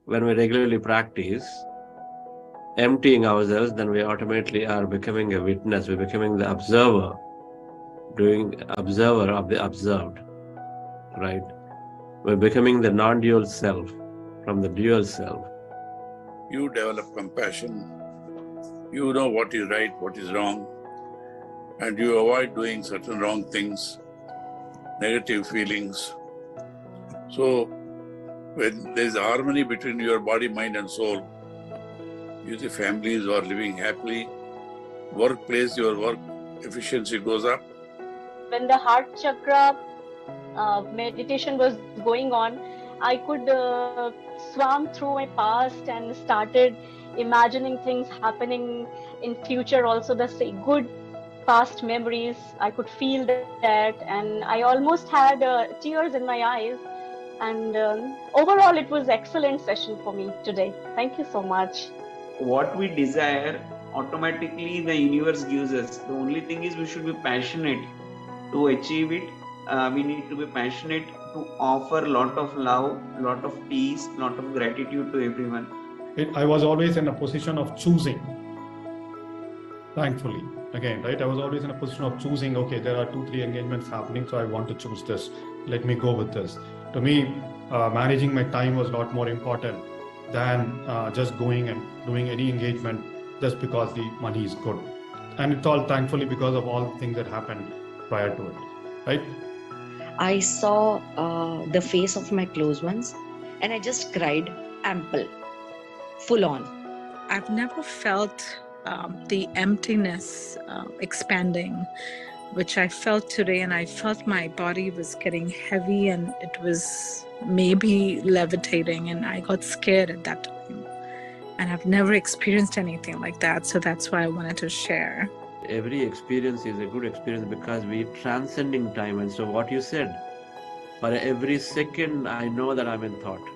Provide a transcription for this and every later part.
When we regularly practice emptying ourselves, then we automatically are becoming a witness. We're becoming the observer, observer of the observed, right? We're becoming the non-dual self from the dual self. You develop compassion. You know what is right, what is wrong, and you avoid doing certain wrong things, negative feelings. So, when there is harmony between your body, mind and soul, you see families who are living happily, workplace, your work efficiency goes up. When the heart chakra meditation was going on, I could swam through my past and started imagining things happening in future also, the good past memories. I could feel that, and I almost had tears in my eyes. And overall, it was excellent session for me today. Thank you so much. What we desire, automatically the universe gives us. The only thing is we should be passionate to achieve it. We need to be passionate to offer a lot of love, lot of peace, lot of gratitude to everyone. I was always in a position of choosing, thankfully. Again, right? I was always in a position of choosing, okay, there are 2-3 engagements happening, so I want to choose this. Let me go with this. To me, managing my time was a lot more important than just going and doing any engagement just because the money is good. And it's all thankfully because of all the things that happened prior to it, right? I saw the face of my close ones and I just cried ample, full on. I've never felt the emptiness expanding, which I felt today, and I felt my body was getting heavy and it was maybe levitating, and I got scared at that time. And I've never experienced anything like that, so that's why I wanted to share. Every experience is a good experience because we're transcending time. And so what you said, for every second I know that I'm in thought.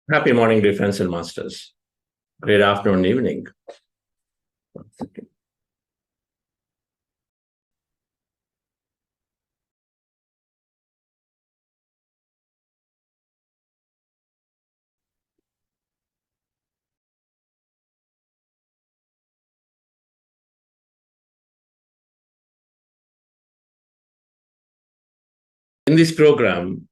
Happy morning, dear friends and masters. Great afternoon, evening. One second. In this program,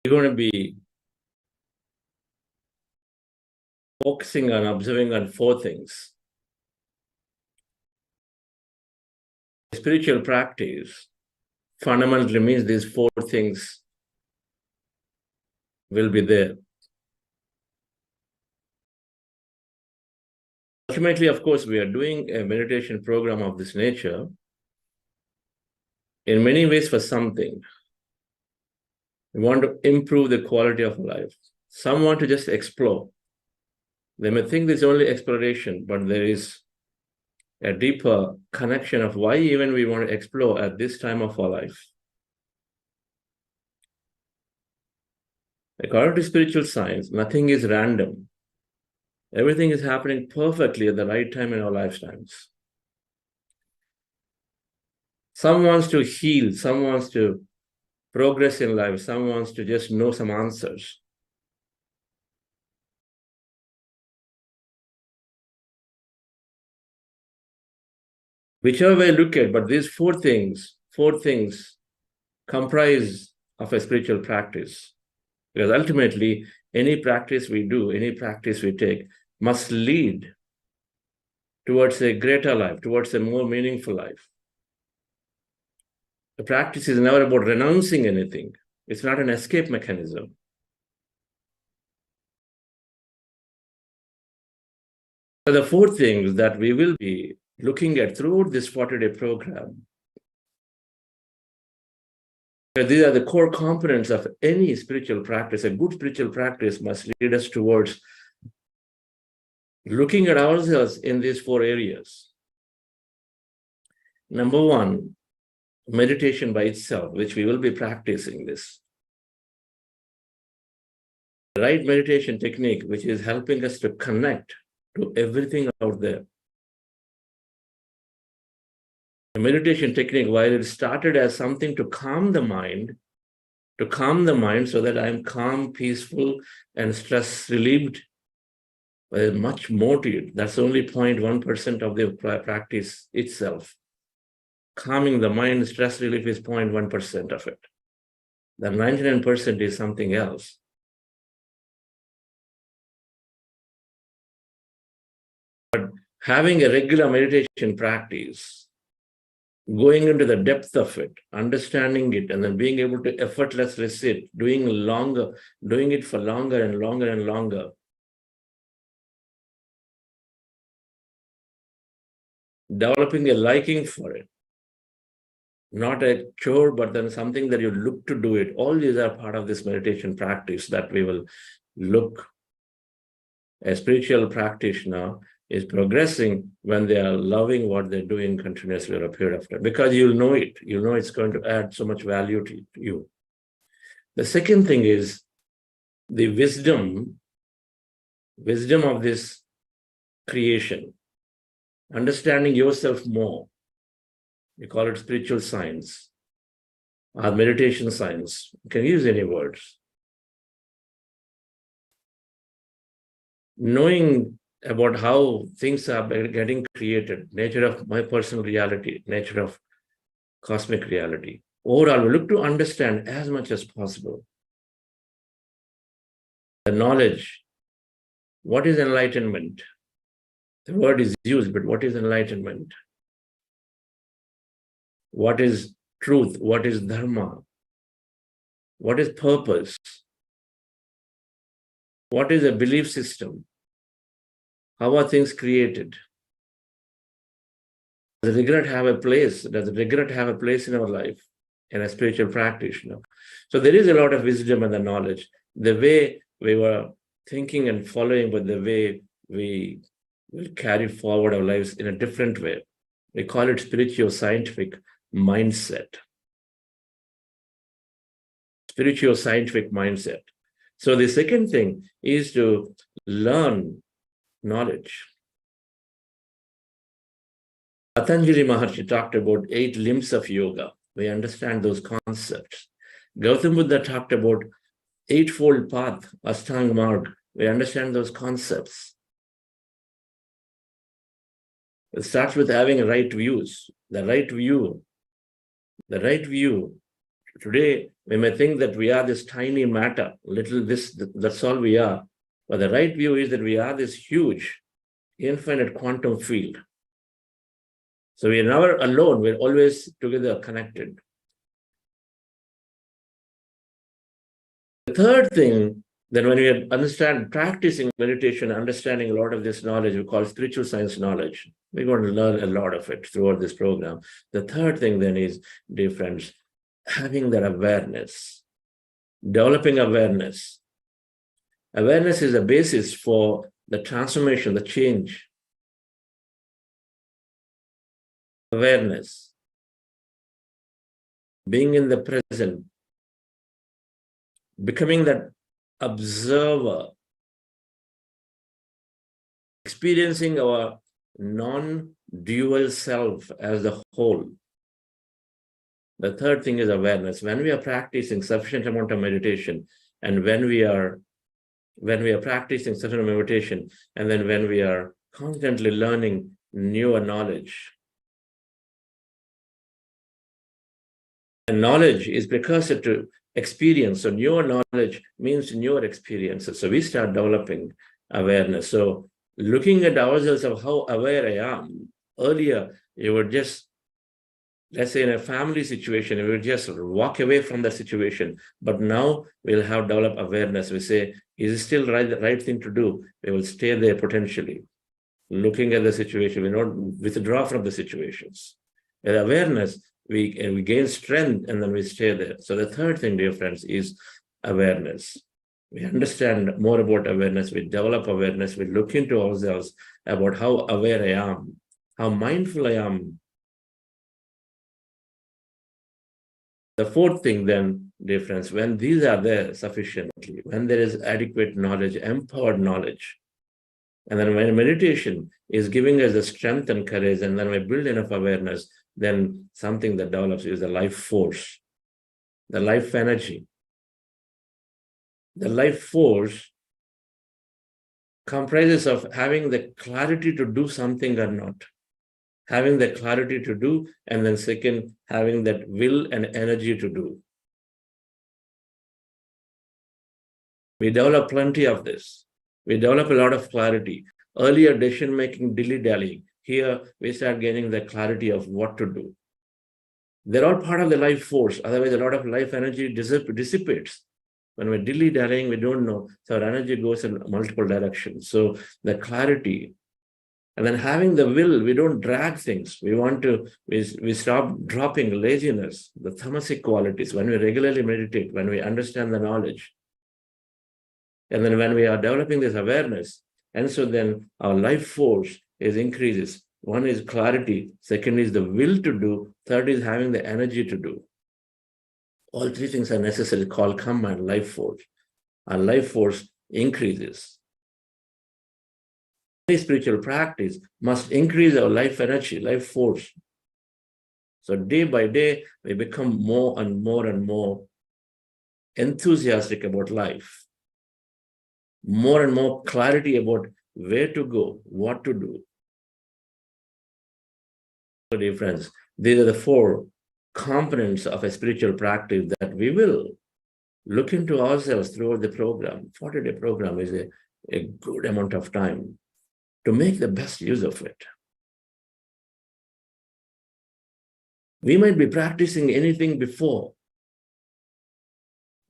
we're going to be focusing on observing on four things. Spiritual practice fundamentally means these four things will be there. Ultimately, of course, we are doing a meditation program of this nature in many ways for something. We want to improve the quality of life. Some want to just explore. They may think this is only exploration, but there is a deeper connection of why even we want to explore at this time of our life. According to spiritual science, nothing is random. Everything is happening perfectly at the right time in our lifetimes. Some wants to heal, some wants to progress in life, some wants to just know some answers. Whichever way you look at, but these four things comprise of a spiritual practice. Because ultimately, any practice we do, any practice we take, must lead towards a greater life, towards a more meaningful life. The practice is never about renouncing anything. It's not an escape mechanism. So the four things that we will be looking at throughout this 40-day program, these are the core components of any spiritual practice. A good spiritual practice must lead us towards looking at ourselves in these four areas. Number one, meditation by itself, which we will be practicing this. The right meditation technique, which is helping us to connect to everything out there. The meditation technique, while it started as something to calm the mind so that I'm calm, peaceful, and stress relieved, but there's much more to it. That's only 0.1% of the practice itself. Calming the mind, stress relief is 0.1% of it. The 99% is something else. But having a regular meditation practice, going into the depth of it, understanding it, and then being able to effortlessly sit, doing it for longer and longer and longer. Developing a liking for it. Not a chore, but then something that you look to do it. All these are part of this meditation practice that we will look. A spiritual practitioner is progressing when they are loving what they're doing continuously over a period of time, because you'll know it. You know it's going to add so much value to you. The second thing is the wisdom of this creation, understanding yourself more. We call it spiritual science or meditation science. You can use any words. Knowing about how things are getting created, nature of my personal reality, nature of cosmic reality. Overall, we look to understand as much as possible the knowledge. What is enlightenment? The word is used, but what is enlightenment? What is truth? What is dharma? What is purpose? What is a belief system? How are things created? Does regret have a place? Does regret have a place in our life, in a spiritual practitioner? So there is a lot of wisdom and the knowledge. The way we were thinking and following, but the way we will carry forward our lives in a different way. We call it spiritual scientific mindset. spiritual scientific mindset. So the second thing is to learn knowledge. Patanjali Maharshi talked about 8 limbs of yoga. We understand those concepts. Gautam Buddha talked about eightfold path, Ashtanga Marg. We understand those concepts. It starts with having right views. The right view. Today, we may think that we are this tiny matter, little this, that's all we are. But the right view is that we are this huge, infinite quantum field. So we are never alone, we're always together connected. The third thing, then when we understand practicing meditation, understanding a lot of this knowledge, we call spiritual science knowledge. We're going to learn a lot of it throughout this program. The third thing then is, dear friends, having that awareness, developing awareness. Awareness is a basis for the transformation, the change. Awareness, being in the present, becoming that observer, experiencing our non-dual self as the whole. The third thing is awareness. When we are practicing sufficient amount of meditation, and when we are practicing sufficient amount of meditation, and then when we are constantly learning newer knowledge, and knowledge is precursor to experience. So newer knowledge means newer experiences. So we start developing awareness. So looking at ourselves of how aware I am. Earlier, you would just, let's say in a family situation, we would just walk away from the situation. But now we'll have developed awareness. We say, is it still the right thing to do? We will stay there potentially. Looking at the situation, we not withdraw from the situations. With awareness, we gain strength and then we stay there. So the third thing, dear friends, is awareness. We understand more about awareness. We develop awareness. We look into ourselves about how aware I am, how mindful I am. The fourth thing then, dear friends, when these are there sufficiently, when there is adequate knowledge, empowered knowledge, and then when meditation is giving us the strength and courage, and then we build enough awareness, then something that develops is the life force, the life energy. The life force comprises of having the clarity to do something or not, having the clarity to do, and then second, having that will and energy to do. We develop plenty of this. We develop a lot of clarity. Earlier decision-making, dilly-dallying. Here, we start gaining the clarity of what to do. They're all part of the life force. Otherwise, a lot of life energy dissipates. When we're dilly-dallying, we don't know. So our energy goes in multiple directions. So the clarity, and then having the will, we don't drag things. We stop dropping laziness, the tamasic qualities. When we regularly meditate, when we understand the knowledge, and then when we are developing this awareness, and so then our life force increases. One is clarity, second is the will to do, third is having the energy to do. All three things are necessary, called command, life force. Our life force increases. Any spiritual practice must increase our life energy, life force. So day by day, we become more and more and more enthusiastic about life. More and more clarity about where to go, what to do. So dear friends, these are the 4 components of a spiritual practice that we will look into ourselves throughout the program. 40-day program is a good amount of time to make the best use of it. We might be practicing anything before.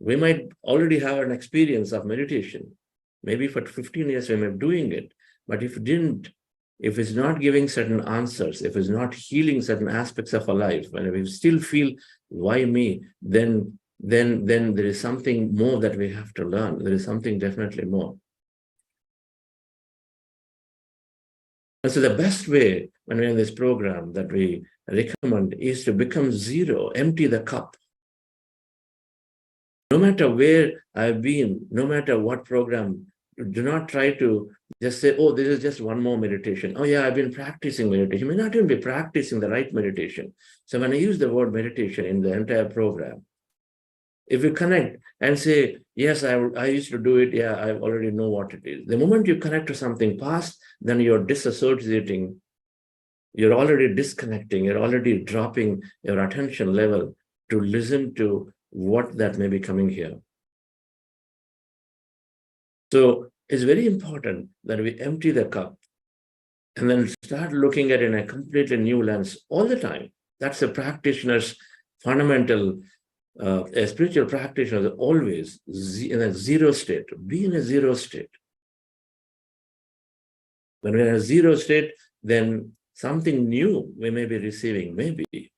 We might already have an experience of meditation. Maybe for 15 years we may be doing it, but if it's not giving certain answers, if it's not healing certain aspects of our life, and if we still feel, why me, then there is something more that we have to learn. There is something definitely more. And so the best way when we're in this program that we recommend is to become zero, empty the cup. No matter where I've been, no matter what program, do not try to just say, oh, this is just one more meditation. Oh yeah, I've been practicing meditation. You may not even be practicing the right meditation. So when I use the word meditation in the entire program, if you connect and say, yes, I used to do it, yeah, I already know what it is. The moment you connect to something past, then you're disassociating, you're already disconnecting, you're already dropping your attention level to listen to what that may be coming here. So it's very important that we empty the cup and then start looking at it in a completely new lens all the time. That's a practitioner's fundamental. A spiritual practitioner is always in a zero state. Be in a zero state. When we're in a zero state, then something new we may be receiving. Maybe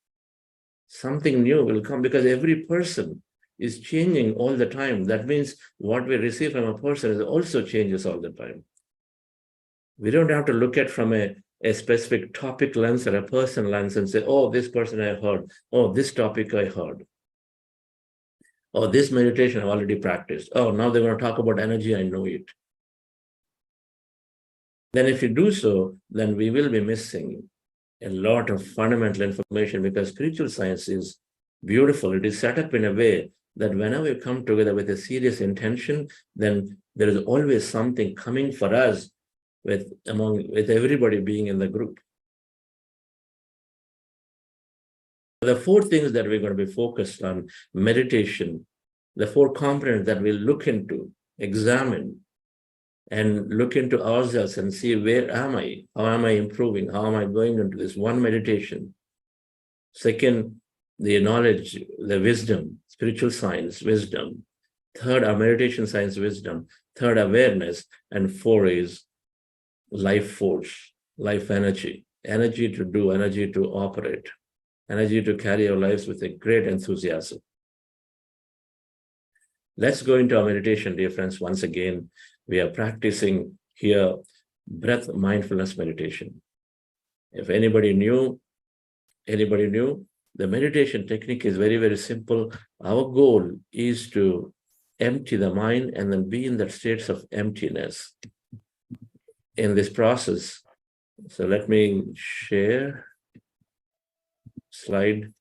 something new will come, because every person is changing all the time. That means what we receive from a person is also changes all the time. We don't have to look at from a specific topic lens or a person lens and say, oh, this person I heard. Oh, this topic I heard. Oh, this meditation I've already practiced. Oh, now they're going to talk about energy, I know it. Then if you do so, then we will be missing a lot of fundamental information, because spiritual science is beautiful. It is set up in a way that whenever we come together with a serious intention, then there is always something coming for us with everybody being in the group. The four things that we're going to be focused on meditation, the four components that we'll look into, examine, and look into ourselves and see, where am I? How am I improving? How am I going into this? One, meditation. Second, the knowledge, the wisdom, spiritual science, wisdom. Third, our meditation science, wisdom. Third, awareness. And four is life force, life energy, energy to do, energy to operate, energy to carry our lives with a great enthusiasm. Let's go into our meditation, dear friends. Once again, we are practicing here breath mindfulness meditation. If anybody new, the meditation technique is very, very simple. Our goal is to empty the mind and then be in that states of emptiness in this process. So let me share slide.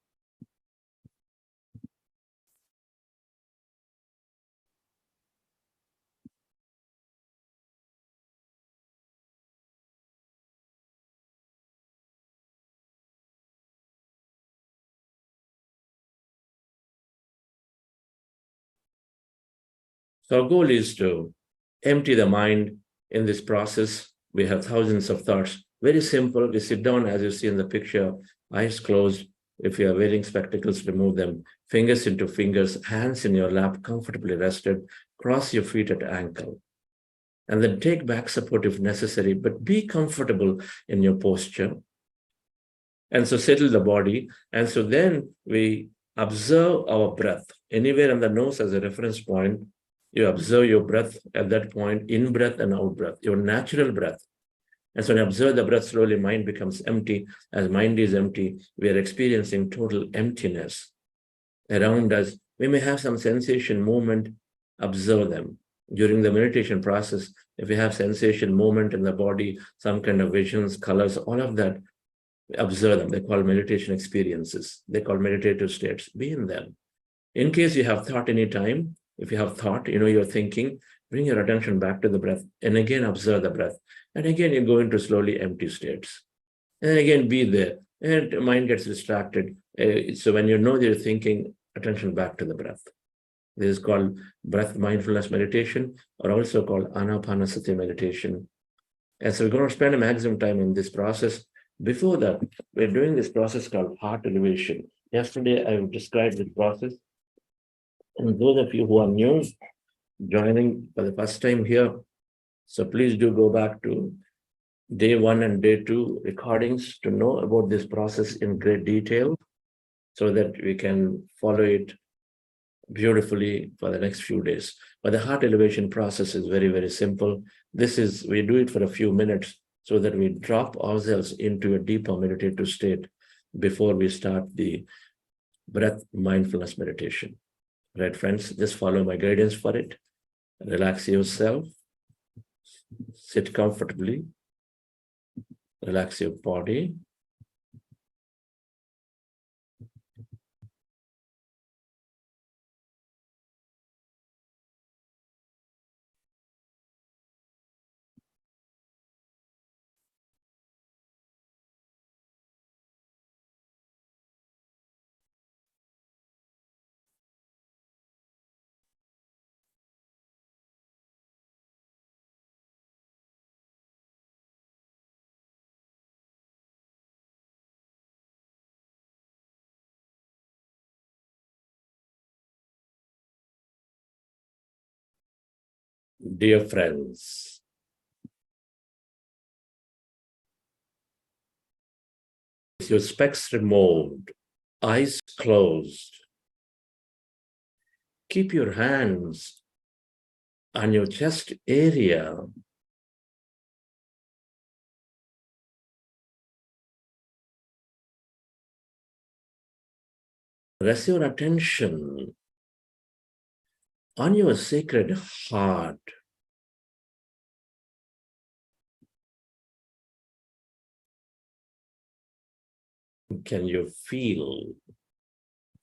So our goal is to empty the mind in this process. We have thousands of thoughts. Very simple. We sit down, as you see in the picture, eyes closed. If you are wearing spectacles, remove them. Fingers into fingers, hands in your lap, comfortably rested. Cross your feet at ankle. And then take back support if necessary, but be comfortable in your posture. And so settle the body. And so then we observe our breath. Anywhere on the nose as a reference point, you observe your breath at that point, in breath and out breath, your natural breath. And so when you observe the breath slowly, mind becomes empty. As mind is empty, we are experiencing total emptiness around us. We may have some sensation, movement, observe them. During the meditation process, if we have sensation, movement in the body, some kind of visions, colors, all of that, observe them. They call meditation experiences. They call meditative states. Be in them. In case you have thought any time, if you have thought, you're thinking, bring your attention back to the breath and again observe the breath. And again, you go into slowly empty states. And again, be there. And mind gets distracted. So when you know you're thinking, attention back to the breath. This is called breath mindfulness meditation, or also called Ana-Pana-Sati meditation. And so we're going to spend a maximum time in this process. Before that, we're doing this process called heart elevation. Yesterday, I described this process. And those of you who are new, joining for the first time here, so please do go back to day 1 and day 2 recordings to know about this process in great detail, so that we can follow it beautifully for the next few days. But the heart elevation process is very, very simple. We do it for a few minutes so that we drop ourselves into a deeper meditative state before we start the breath mindfulness meditation. Right, friends, just follow my guidance for it. Relax yourself. Sit comfortably. Relax your body. Dear friends, with your specs removed, eyes closed, keep your hands on your chest area. Rest your attention on your sacred heart. Can you feel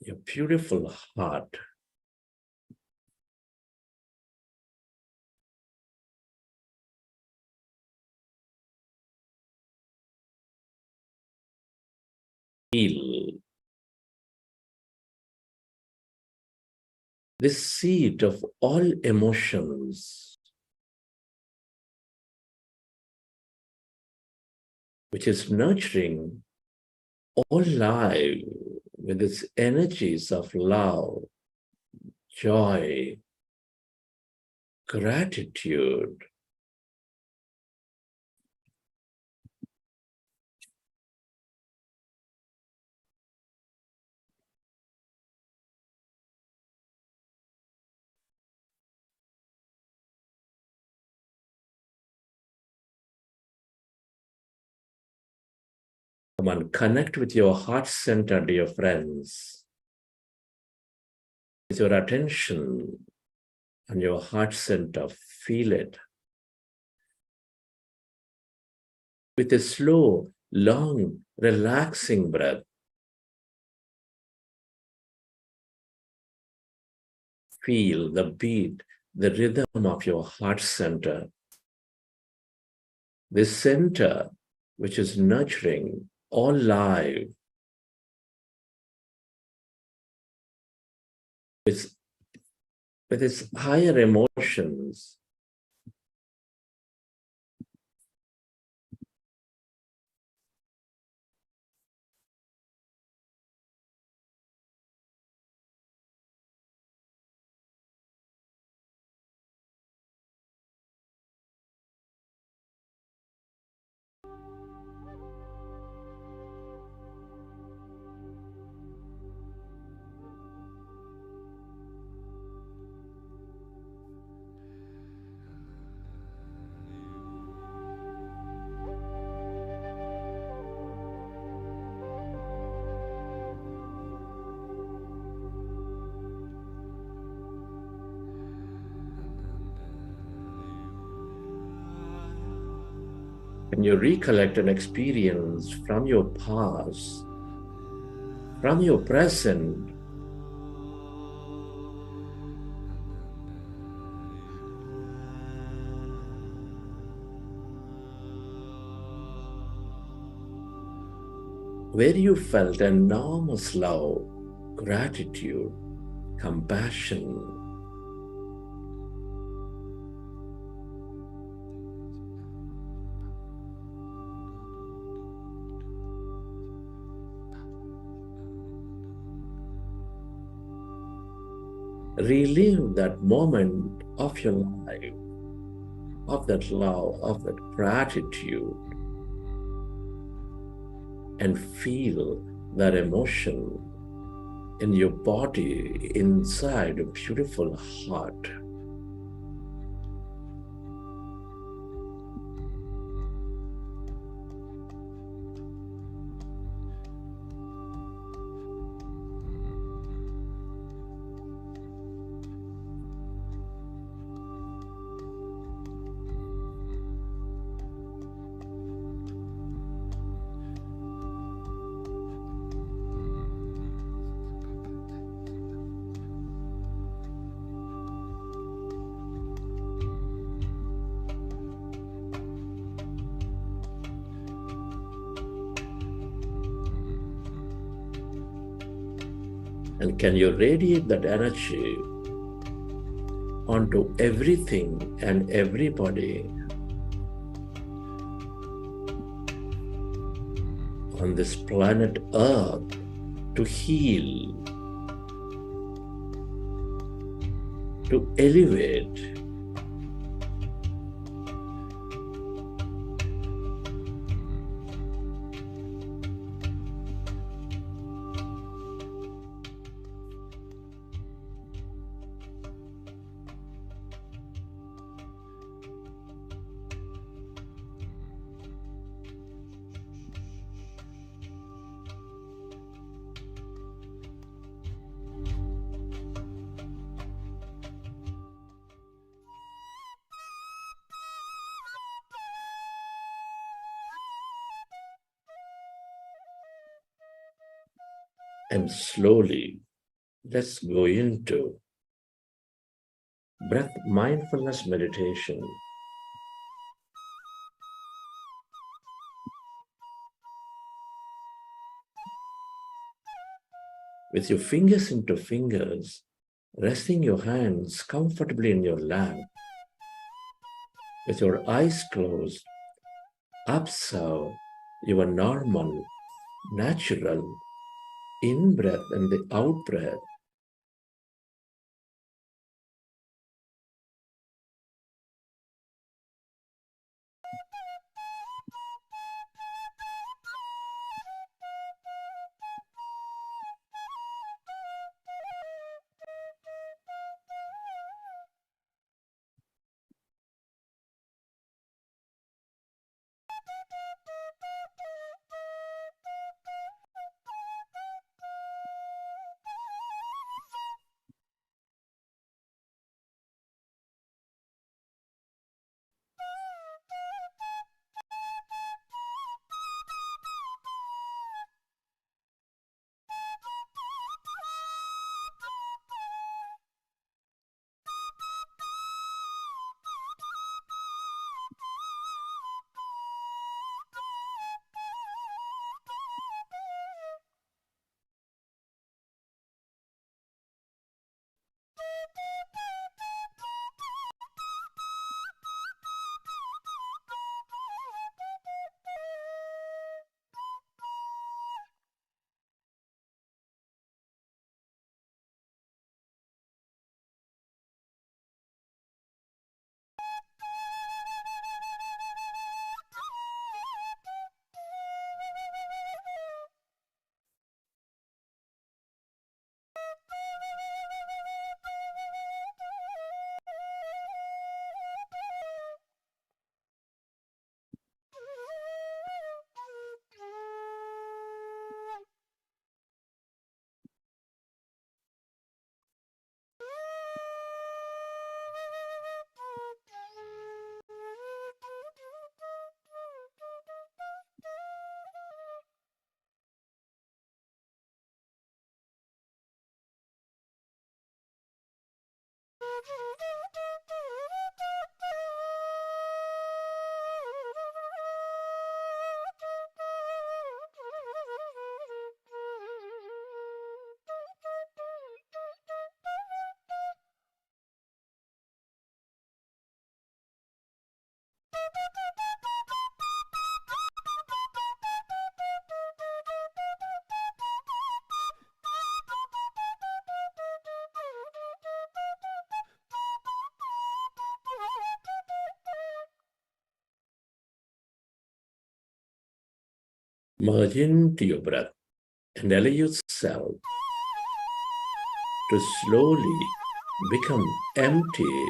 your beautiful heart? Feel this seat of all emotions, which is nurturing all life with its energies of love, joy, gratitude. Come on, connect with your heart center, dear friends. With your attention on your heart center, feel it. With a slow, long, relaxing breath, feel the beat, the rhythm of your heart center. This center, which is nurturing all life, with its higher emotions, when you recollect an experience from your past, from your present, where you felt enormous love, gratitude, compassion, relive that moment of your life, of that love, of that gratitude, and feel that emotion in your body, inside a beautiful heart. And can you radiate that energy onto everything and everybody on this planet Earth to heal, to elevate, and slowly let's go into breath mindfulness meditation. With your fingers into fingers, resting your hands comfortably in your lap, with your eyes closed, observe your normal, natural in-breath and the out-breath. Merge into your breath and allow yourself to slowly become empty.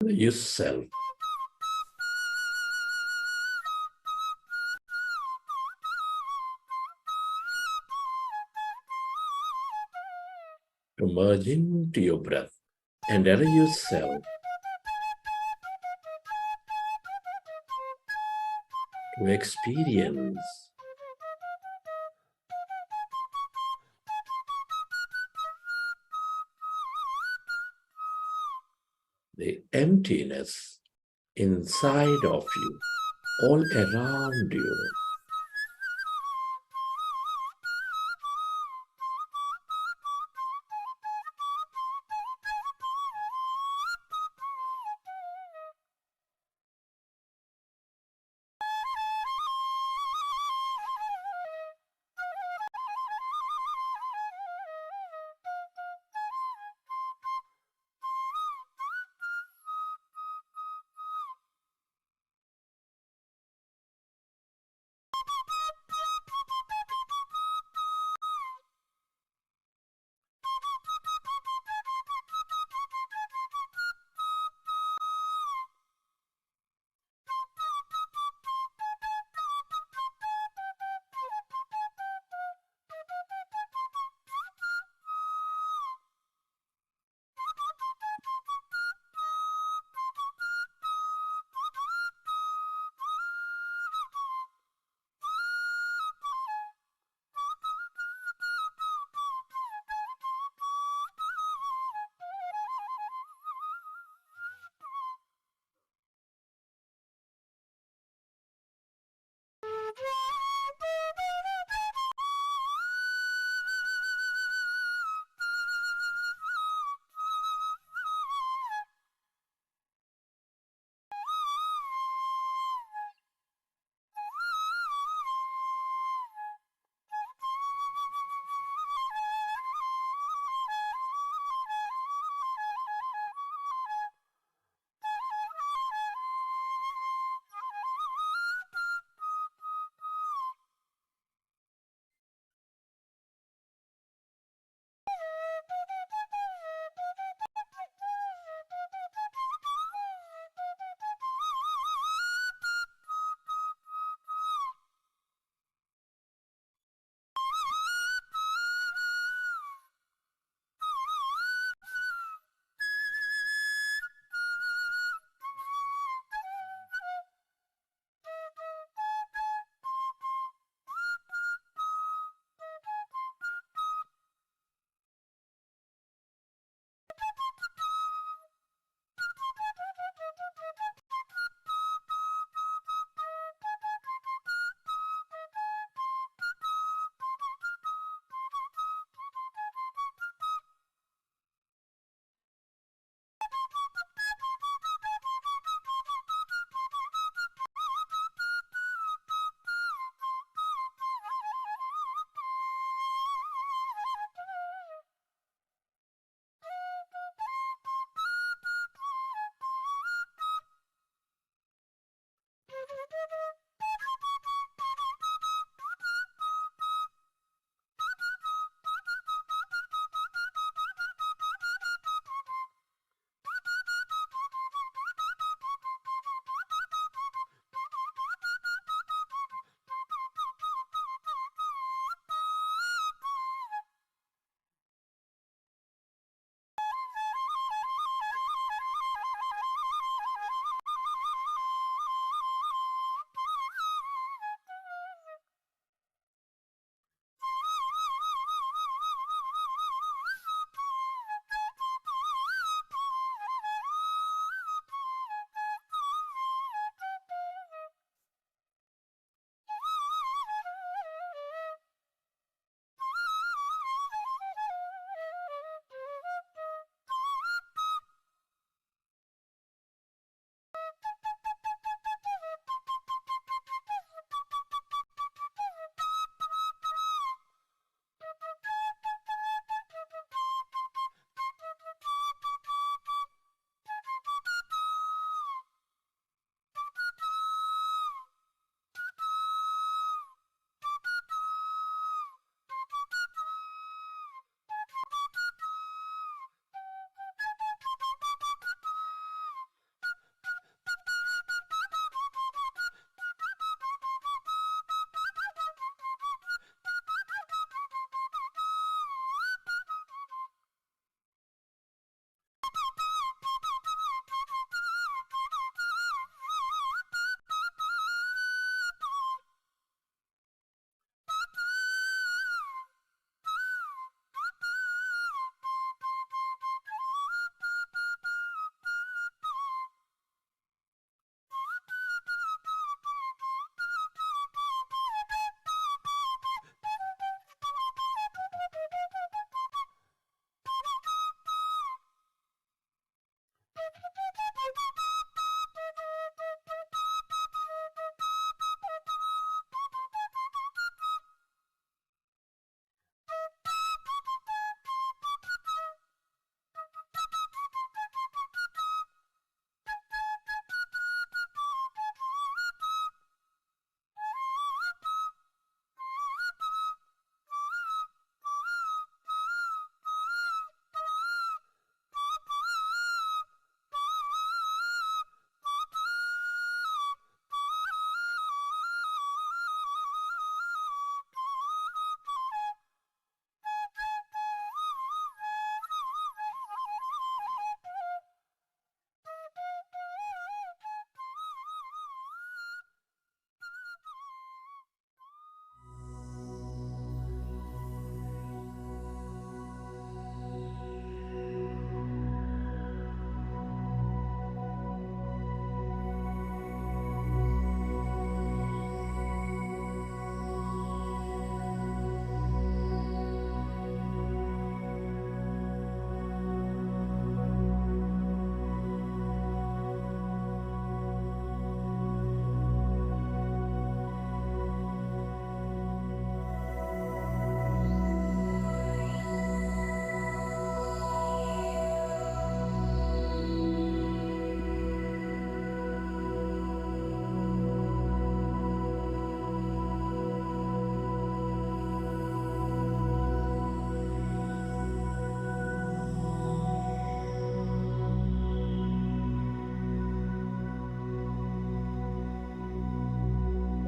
You self. To merge into your breath and allow yourself to experience the emptiness inside of you, all around you.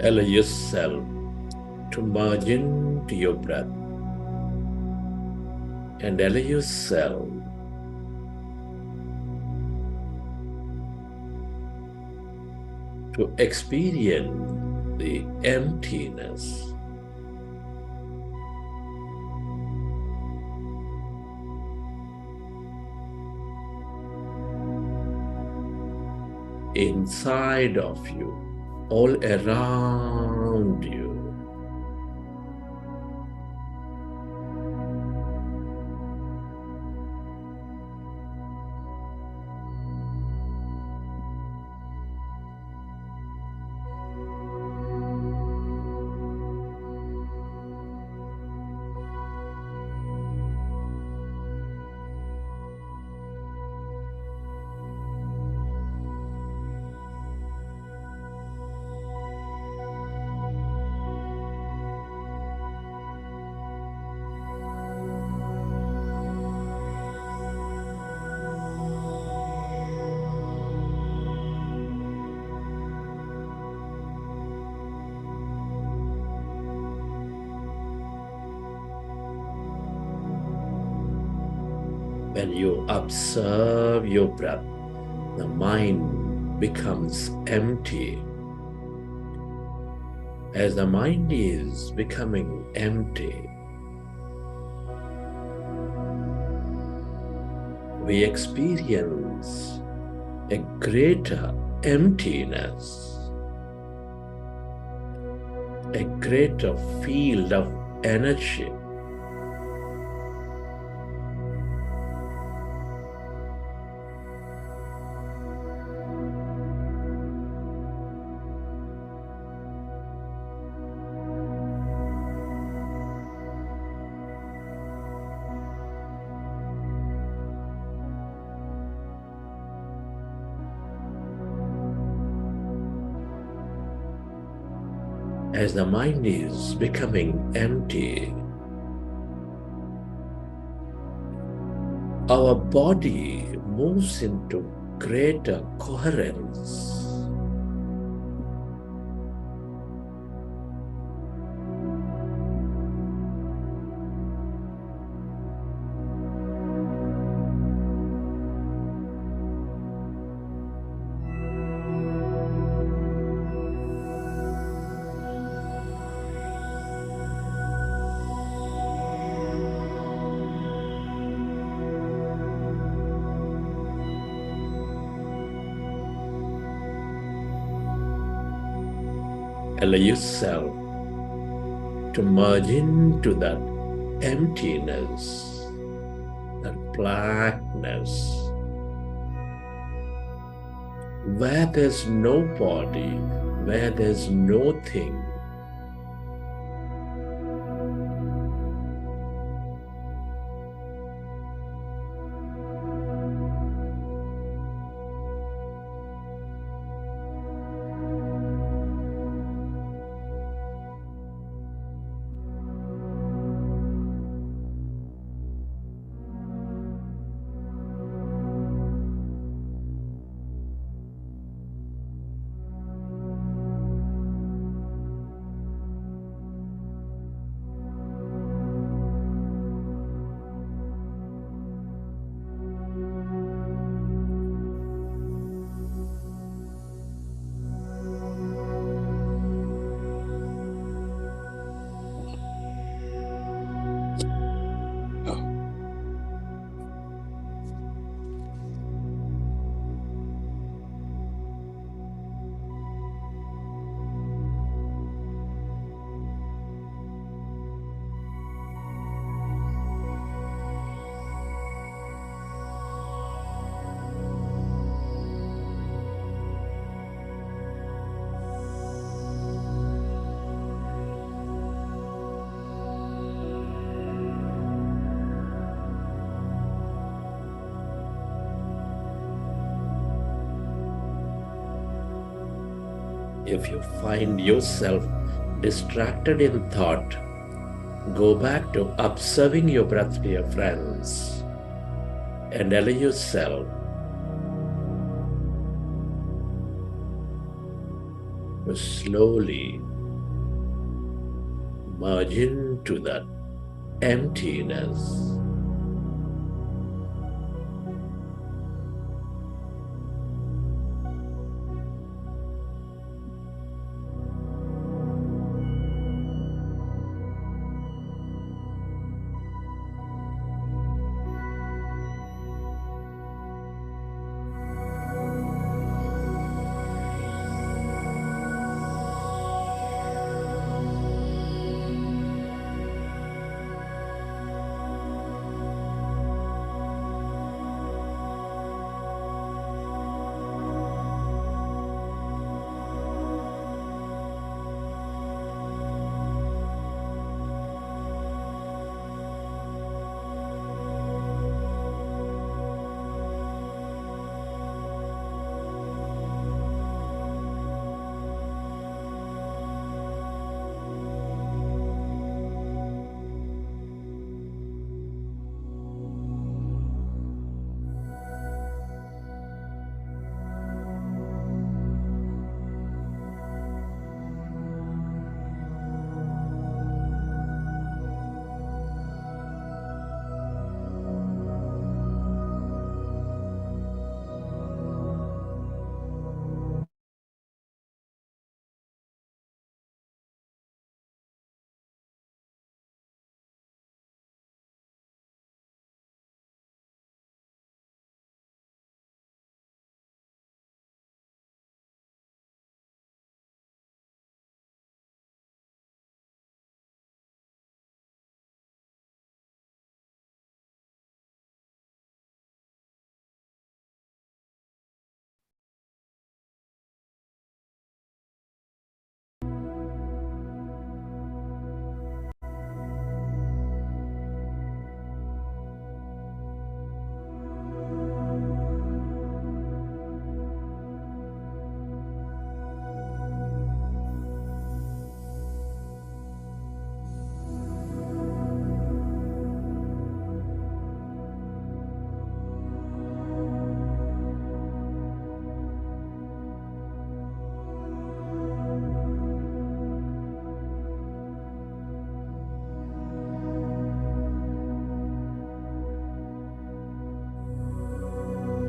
Allow yourself to merge into your breath and allow yourself to experience the emptiness. Inside of you, all around you. When you observe your breath, the mind becomes empty. As the mind is becoming empty, we experience a greater emptiness, a greater field of energy. As the mind is becoming empty, our body moves into greater coherence. Allow yourself to merge into that emptiness, that blackness, where there's no body, where there's no thing. If you find yourself distracted in thought, go back to observing your breath, dear friends, and allow yourself to slowly merge into that emptiness.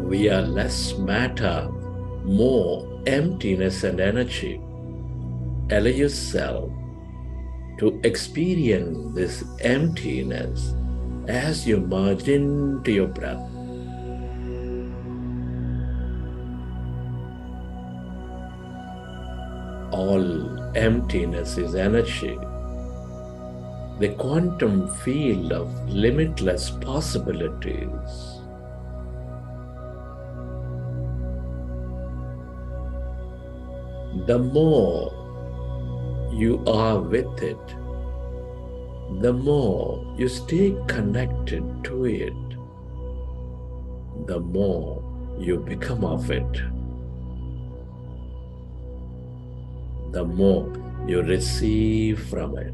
We are less matter, more emptiness and energy. Allow yourself to experience this emptiness as you merge into your breath. All emptiness is energy, the quantum field of limitless possibilities. The more you are with it, the more you stay connected to it, the more you become of it, the more you receive from it.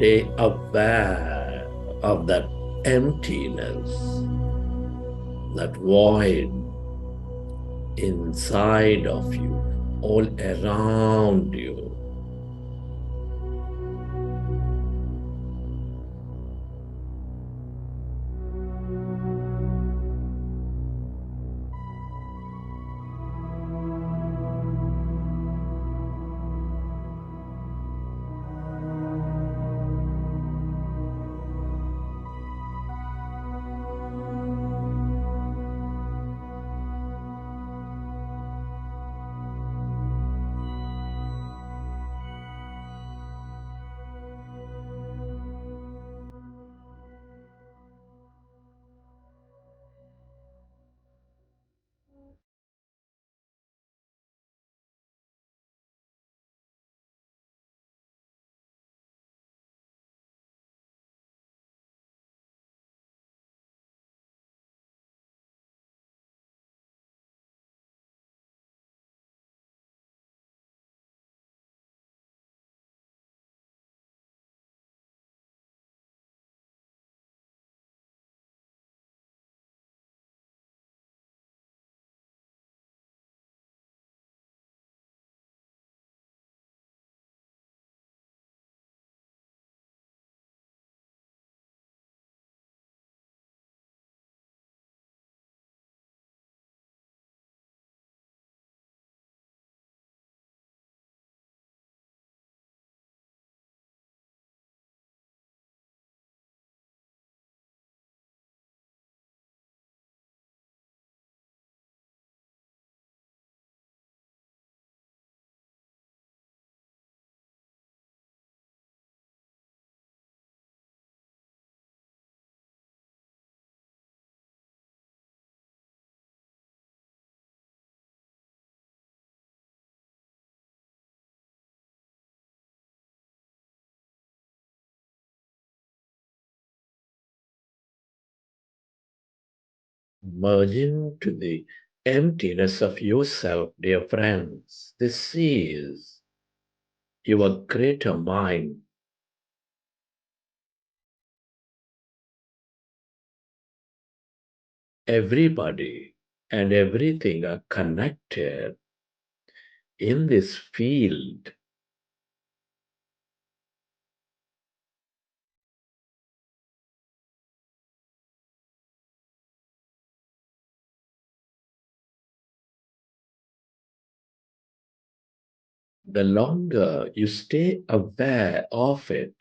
Stay aware of that emptiness, that void, inside of you, all around you. Merge into the emptiness of yourself, dear friends. This is your greater mind. Everybody and everything are connected in this field. The longer you stay aware of it,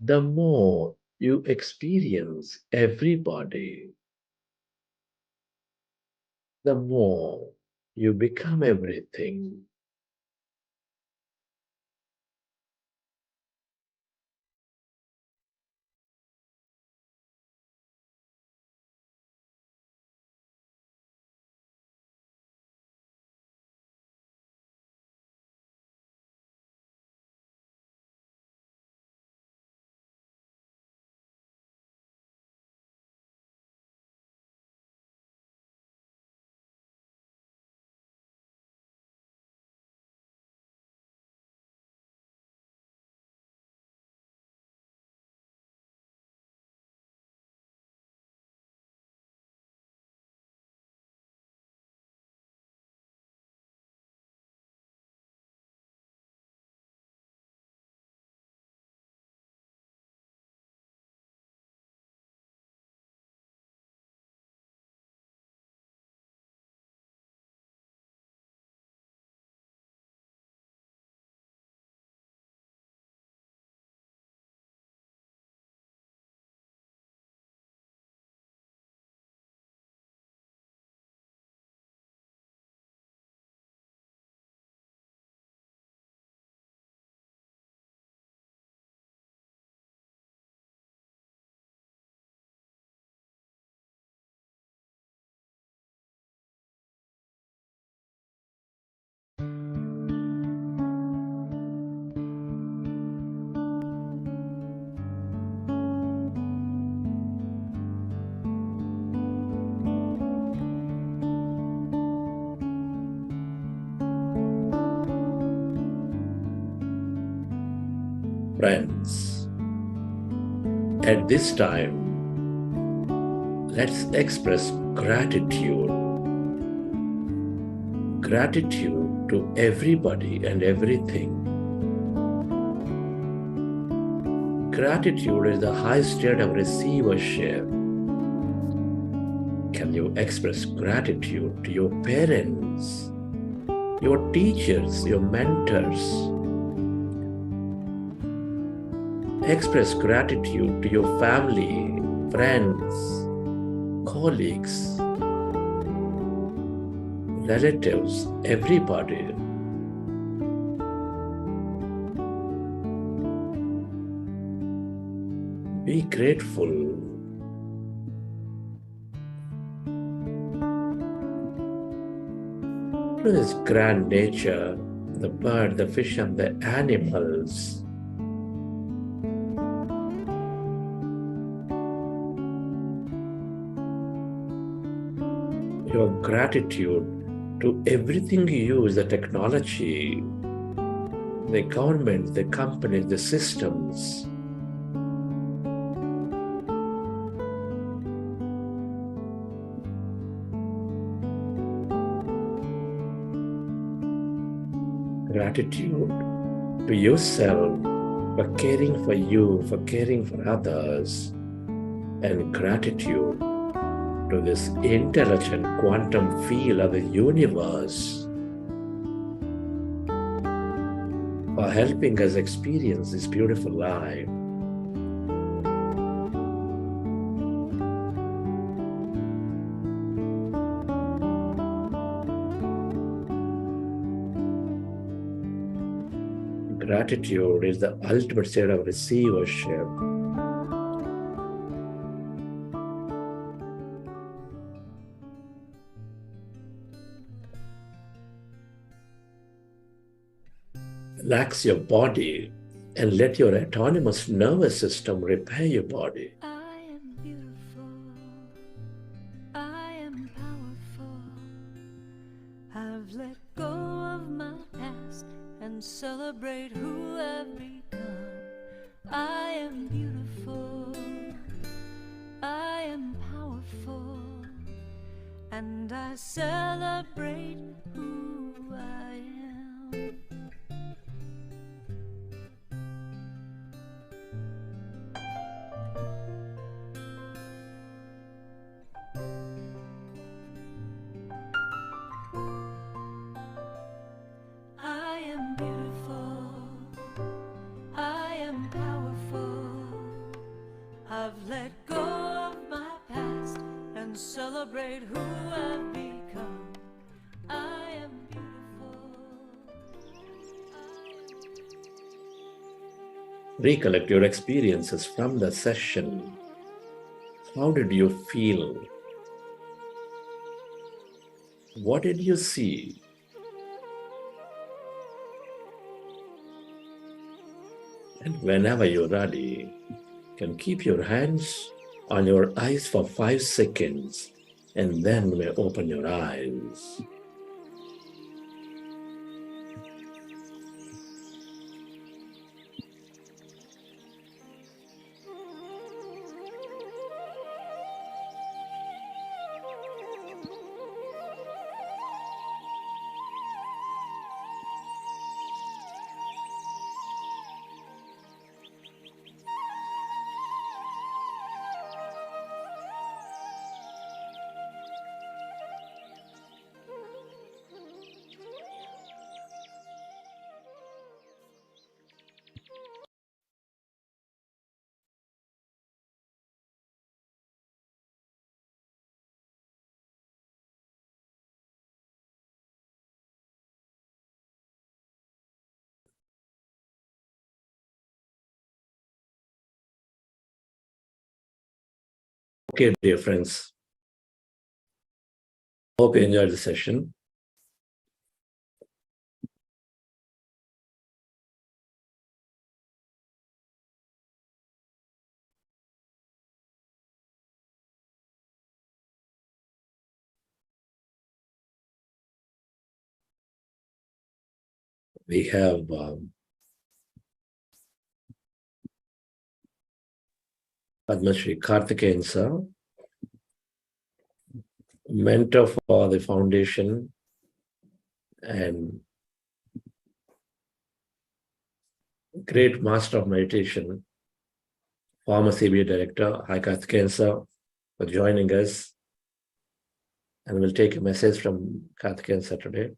the more you experience everybody, the more you become everything. Friends, at this time, let's express gratitude. Gratitude to everybody and everything. Gratitude is the high state of receivership. Can you express gratitude to your parents, your teachers, your mentors? Express gratitude to your family, friends, colleagues, relatives, everybody. Be grateful. To this grand nature, the bird, the fish, and the animals. Your gratitude to everything you use, the technology, the government, the companies, the systems. Gratitude to yourself for caring for you, for caring for others, and gratitude to this intelligent quantum field of the universe for helping us experience this beautiful life. Gratitude is the ultimate state of receivership. Relax your body and let your autonomous nervous system repair your body. I am beautiful. I am powerful. I've let go of my past and celebrate who I've become. I am beautiful. I am powerful. And I celebrate who I am. I am beautiful. I am powerful. I've let go of my past and celebrate who I've become. I am beautiful. Recollect your experiences from the session. How did you feel? What did you see? And whenever you're ready, you can keep your hands on your eyes for 5 seconds and then you may open your eyes. Okay, dear friends. Hope you enjoyed the session. We have Padmashri Karthikeyan sir, mentor for the foundation and great master of meditation, former CBA director. Hi Karthikeyan sir, for joining us. And we'll take a message from Karthikeyan sir today.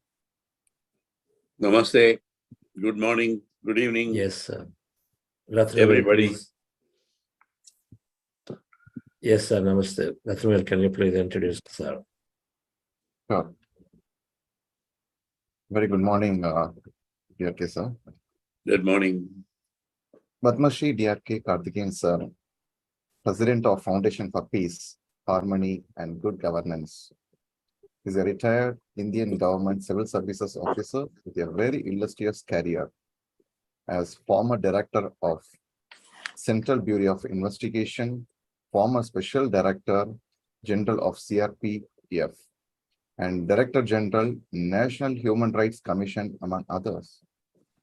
Namaste. Good morning. Good evening. Yes, sir. Rathnavil, Everybody. please. Yes, sir. Namaste. Rathnavil, can you please introduce sir? Sure. Very good morning, DRK sir. Good morning. Padmashri DRK Karthikeyan sir, President of Foundation for Peace, Harmony and Good Governance, is a retired Indian government civil services officer with a very illustrious career as former Director of Central Bureau of Investigation, former Special Director General of CRPF, and Director General, National Human Rights Commission, among others.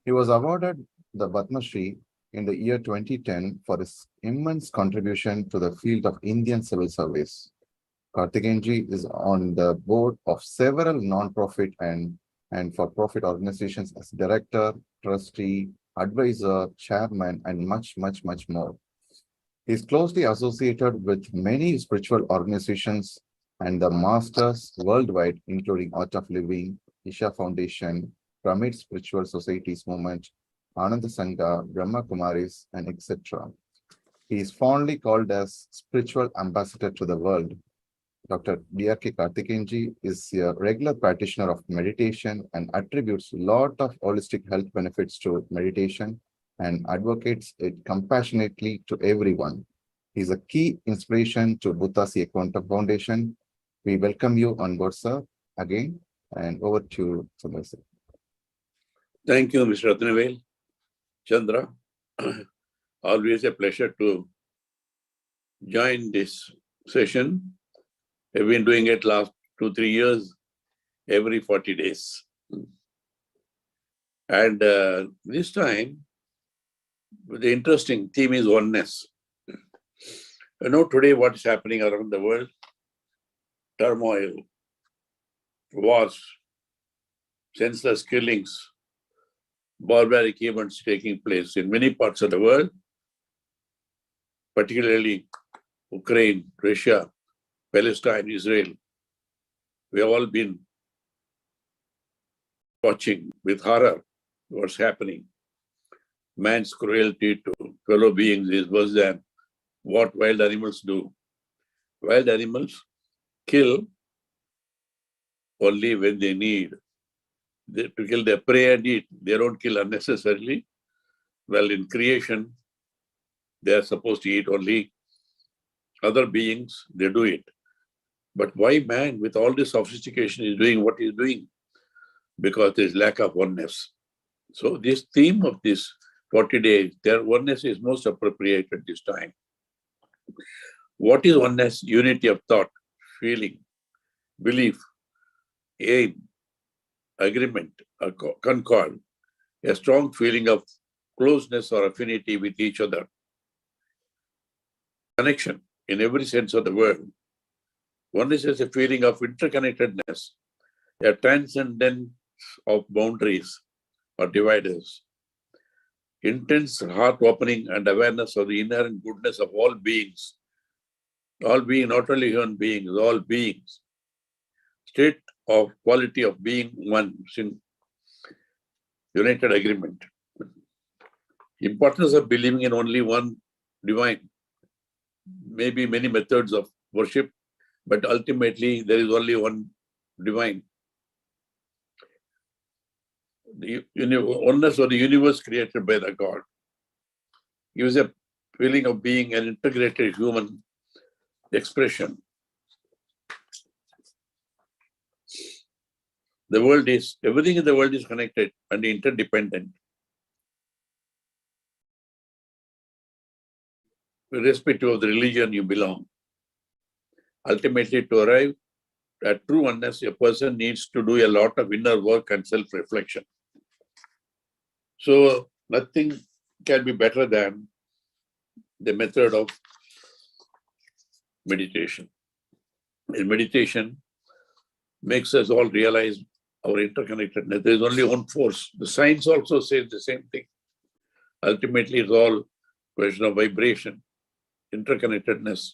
He was awarded the Padmashri in the year 2010 for his immense contribution to the field of Indian civil service. Karthikeyanji is on the board of several non-profit and for-profit organizations as director, trustee, advisor, chairman, and much more. He is closely associated with many spiritual organizations and the masters worldwide, including Art of Living, Isha Foundation, Pyramid Spiritual Societies Movement, Ananda Sangha, Brahma Kumaris, and etc. He is fondly called as spiritual ambassador to the world. Dr. DRK Karthikeyanji is a regular practitioner of meditation and attributes a lot of holistic health benefits to meditation and advocates it compassionately to everyone. He is a key inspiration to Bhuttasi Quantum Foundation. We welcome you on board, sir, again, and over to Subhash. Thank you, Mr. Rathnavil. Chandra, always a pleasure to join this session. I've been doing it last 2-3 years, every 40 days. And this time, the interesting theme is oneness. You know, today what is happening around the world? Turmoil, wars, senseless killings, barbaric events taking place in many parts of the world, particularly Ukraine, Russia, Palestine, Israel. We have all been watching with horror what's happening. Man's cruelty to fellow beings is worse than what wild animals do. Wild animals kill only when they need. To kill their prey and eat. They don't kill unnecessarily. Well, in creation, they are supposed to eat only other beings, they do it. But why man, with all this sophistication, is doing what he's doing? Because there is lack of oneness. So this theme of this 40 days, their oneness is most appropriate at this time. What is oneness? Unity of thought, feeling, belief, aim, agreement, a concord, a strong feeling of closeness or affinity with each other, connection in every sense of the word. Oneness is a feeling of interconnectedness, a transcendence of boundaries or dividers, intense heart opening and awareness of the inherent goodness of all beings. All beings, not only human beings, all beings. State of quality of being one, in united agreement. Importance of believing in only one divine. Maybe many methods of worship, but ultimately there is only one divine. The oneness of the universe created by the God gives a feeling of being an integrated human expression. The world is, everything in the world is connected and interdependent. Irrespective of the religion you belong. Ultimately, to arrive at true oneness, a person needs to do a lot of inner work and self-reflection. So nothing can be better than the method of meditation. And meditation makes us all realize our interconnectedness. There is only one force. The science also says the same thing. Ultimately, it's all question of vibration, interconnectedness.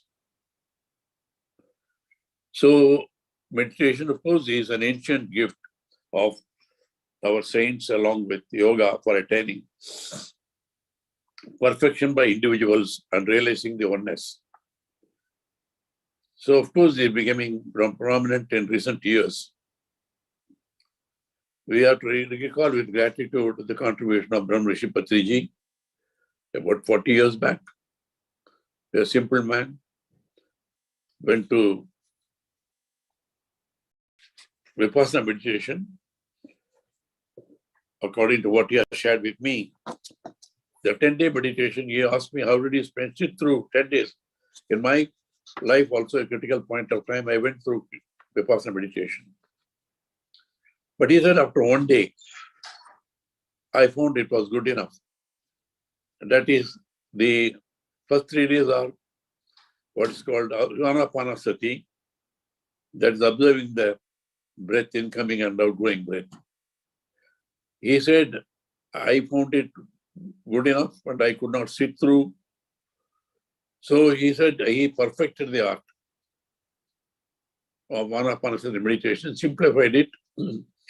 So meditation, of course, is an ancient gift of our saints along with yoga for attaining perfection by individuals and realizing the oneness. So, of course, it's becoming prominent in recent years. We have to recall with gratitude the contribution of Brahmarshi Pitamaha about 40 years back. A simple man went to Vipassana meditation. According to what he has shared with me, the 10-day meditation, he asked me, how did you sit through 10 days? In my life, also a critical point of time, I went through Vipassana meditation. But he said, after one day, I found it was good enough. And that is, the first 3 days are what is called Ana-Pana-Sati, that is observing the breath, incoming and outgoing breath. He said, I found it good enough, but I could not sit through. So he said he perfected the art of Ana-Pana-Sati meditation, simplified it,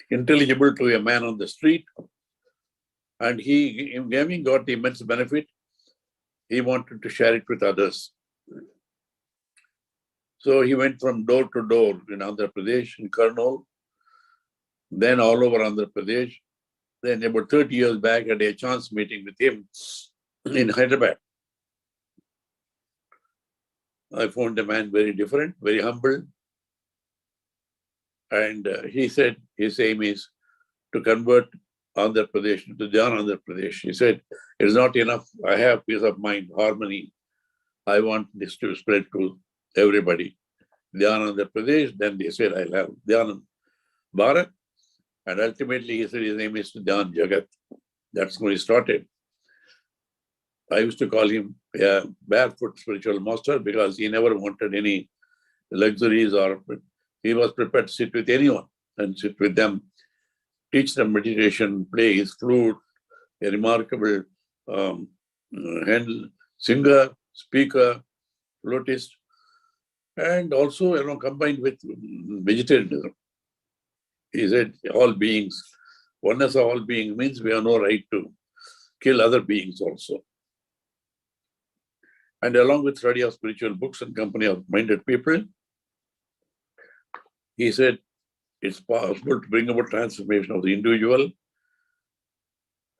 intelligible to a man on the street. And he, having got the immense benefit, he wanted to share it with others. So he went from door to door in Andhra Pradesh, in Kurnool, then all over Andhra Pradesh. Then about 30 years back, I had a chance meeting with him in Hyderabad. I found the man very different, very humble. And he said his aim is to convert Andhra Pradesh to Dhyana Andhra Pradesh. He said, it's not enough. I have peace of mind, harmony. I want this to spread to everybody. Dhyana Andhra Pradesh, then they said, I'll have Dhyana Bharat. And ultimately, he said his name is Dhyana Jagath. That's when he started. I used to call him a barefoot spiritual master because he never wanted any luxuries, or he was prepared to sit with anyone and sit with them, teach them meditation, play his flute, a remarkable singer, speaker, flautist, and also combined with vegetarianism. He said all beings, oneness of all beings means we have no right to kill other beings also. And along with study of spiritual books and company of minded people, he said it's possible to bring about transformation of the individual.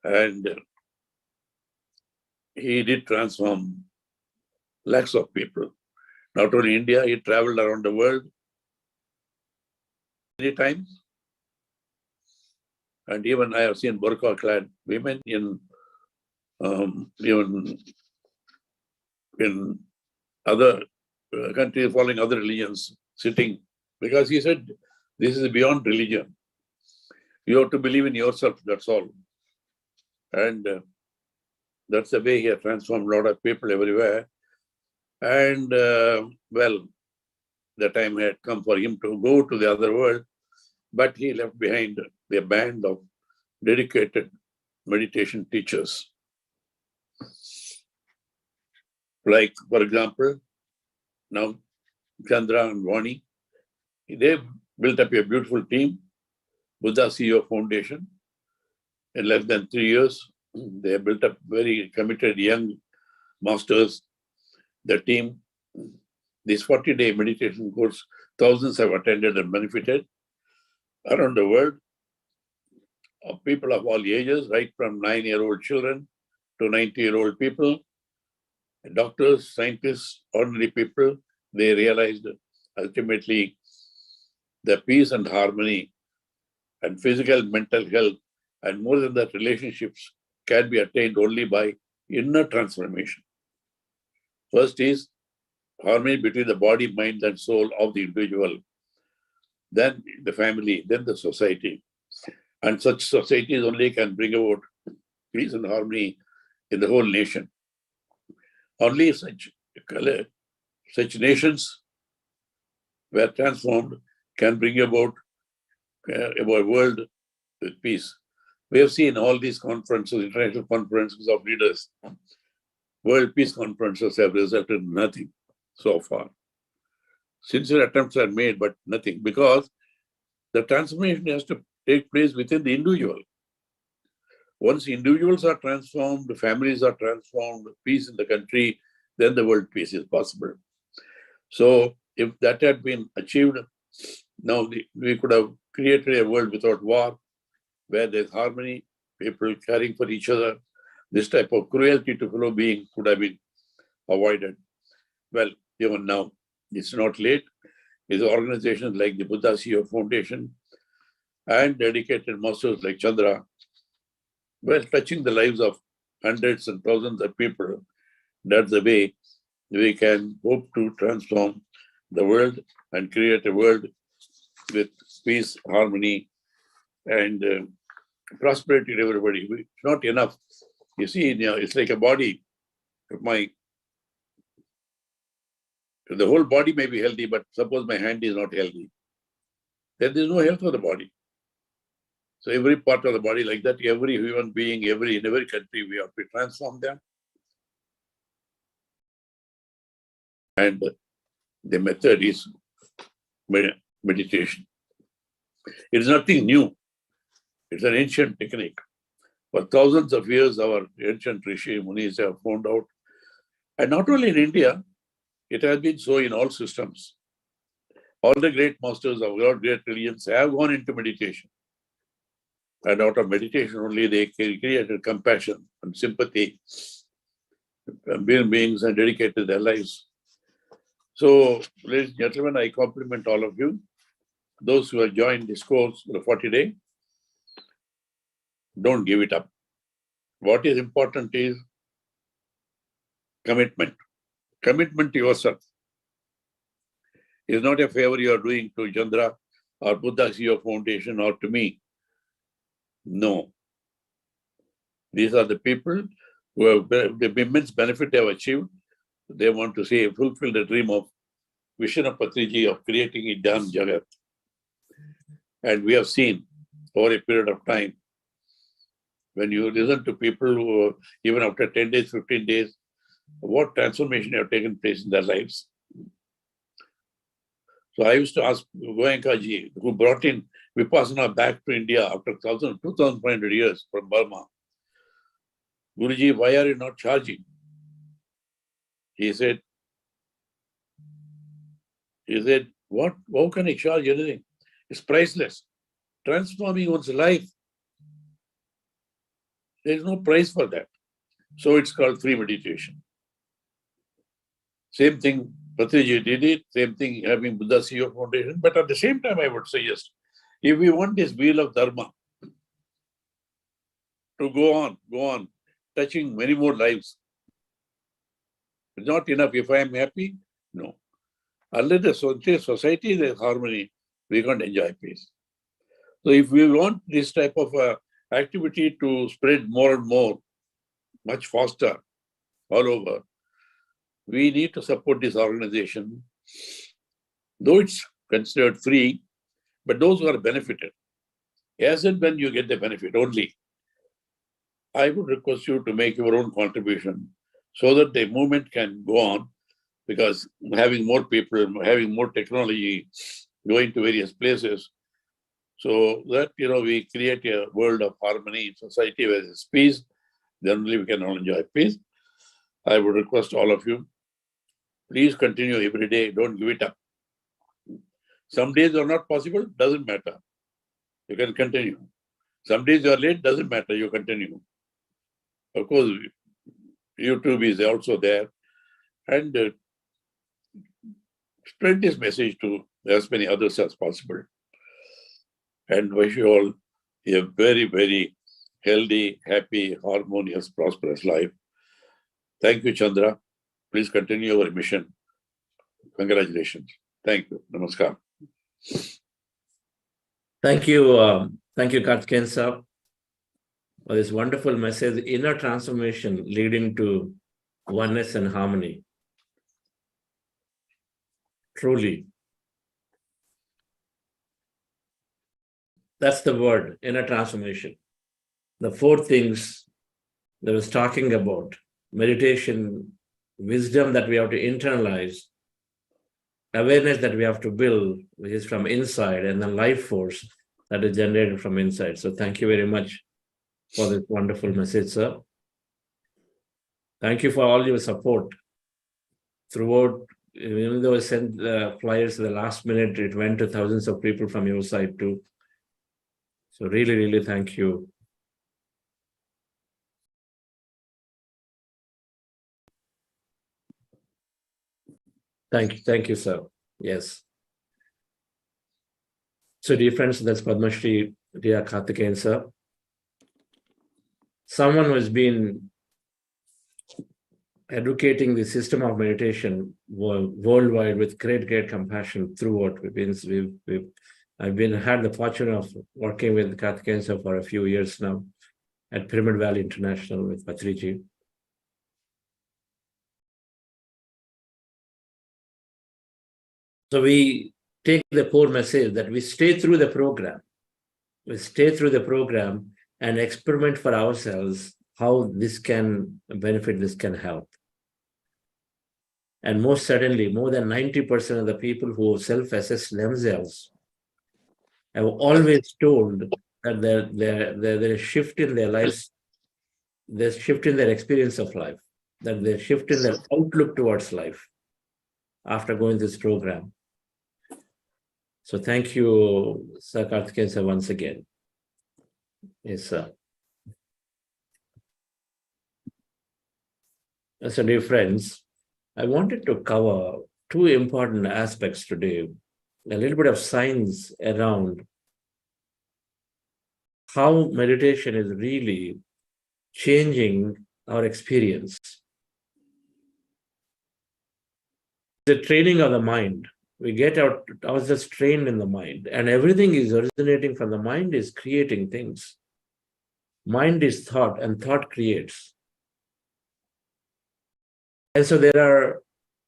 And he did transform lakhs of people. Not only India, he traveled around the world many times. And even I have seen burqa-clad women in even in other countries following other religions sitting, because he said, this is beyond religion. You have to believe in yourself, that's all. And that's the way he has transformed a lot of people everywhere. And well, the time had come for him to go to the other world, but he left behind a band of dedicated meditation teachers. Like, for example, now Chandra and Vani, they built up a beautiful team, Buddha CEO Foundation. In less than 3 years, they built up very committed young masters. The team, this 40-day meditation course, thousands have attended and benefited around the world, of people of all ages, right from 9-year-old children to 90-year-old people, doctors, scientists, ordinary people. They realized ultimately the peace and harmony and physical, mental health, and more than that, relationships can be attained only by inner transformation. First is harmony between the body, mind, and soul of the individual, then the family, then the society. And such societies only can bring about peace and harmony in the whole nation. Only such such nations were transformed can bring about a world with peace. We have seen all these conferences, international conferences of leaders, world peace conferences have resulted in nothing so far. Sincere attempts are made, but nothing, because the transformation has to take place within the individual. Once individuals are transformed, families are transformed, peace in the country, then the world peace is possible. So if that had been achieved, now we could have created a world without war, where there's harmony, people caring for each other. This type of cruelty to fellow beings could have been avoided. Well, even now, it's not late. There's organizations like the Buddha CEO Foundation and dedicated masters like Chandra, well, touching the lives of hundreds and thousands of people. That's the way we can hope to transform the world and create a world with peace, harmony, and prosperity to everybody. It's not enough. You see, it's like a body. The whole body may be healthy, but suppose my hand is not healthy, then there's no health for the body. So every part of the body, like that, every human being, in every country, we have to transform them. And the method is meditation. It is nothing new. It's an ancient technique. For thousands of years, our ancient Rishi Munis have found out. And not only in India, it has been so in all systems. All the great masters of all great religions have gone into meditation. And out of meditation only, they created compassion and sympathy, beings, and dedicated their lives. So, ladies and gentlemen, I compliment all of you. Those who have joined this course for the 40-day, don't give it up. What is important is commitment. Commitment to yourself. It's not a favor you are doing to Chandra or Buddha CEO Foundation or to me. No. These are the people who have the immense benefit they have achieved. They want to say, fulfill the dream of Vishnu Patriji of creating a Dhyana Jagath. And we have seen over a period of time, when you listen to people who, even after 10 days, 15 days, what transformation have taken place in their lives. So I used to ask Goenkaji, who brought in Vipassana back to India after 2,500 years from Burma, Guruji, why are you not charging? He said, what? How can I charge anything? It's priceless. Transforming one's life, there is no price for that. So it's called free meditation. Same thing, Patriji did it, same thing having Buddha CEO Foundation. But at the same time, I would suggest, if we want this wheel of Dharma to go on, touching many more lives, it's not enough if I am happy. No. Unless the society is harmony, we can't enjoy peace. So if we want this type of activity to spread more and more, much faster, all over, we need to support this organization, though it's considered free, but those who are benefited, as and when you get the benefit only, I would request you to make your own contribution so that the movement can go on, because having more people, having more technology, going to various places, so that, we create a world of harmony in society where there's peace, then only we can all enjoy peace. I would request all of you, please continue every day, don't give it up. Some days are not possible, doesn't matter. You can continue. Some days you are late, doesn't matter, you continue. Of course, YouTube is also there. And spread this message to as many others as possible. And wish you all a very, very healthy, happy, harmonious, prosperous life. Thank you, Chandra. Please continue your mission. Congratulations. Thank you. Namaskar. Thank you, Karthikeyan sir, for this wonderful message, inner transformation leading to oneness and harmony. truly. That's the word, inner transformation. The four things that I was talking about, meditation, wisdom that we have to internalize, awareness that we have to build, which is from inside, and then life force that is generated from inside. So thank you very much for this wonderful message, sir. Thank you for all your support throughout. Even though I sent flyers at the last minute, it went to thousands of people from your side too. So really, really thank you. Thank you, sir. Yes. So dear friends, that's Padmashri Riya Karthikeyan, sir. Someone who has been educating the system of meditation worldwide with great compassion throughout. I've had the fortune of working with Karthikeyan sir for a few years now at Pyramid Valley International with Patriji. So we take the core message that we stay through the program. We stay through the program and experiment for ourselves how this can benefit, this can help. And most certainly, more than 90% of the people who self-assess themselves have always told that there is shift in their lives, there's shift in their experience of life, that there's shift in their outlook towards life after going this program. So thank you, Sir Karthikeyan sir, once again. Yes, sir. So dear friends, I wanted to cover two important aspects today, a little bit of science around how meditation is really changing our experience. The training of the mind. We get ourselves trained in the mind, and everything is originating from the mind, is creating things. Mind is thought, and thought creates. And so there are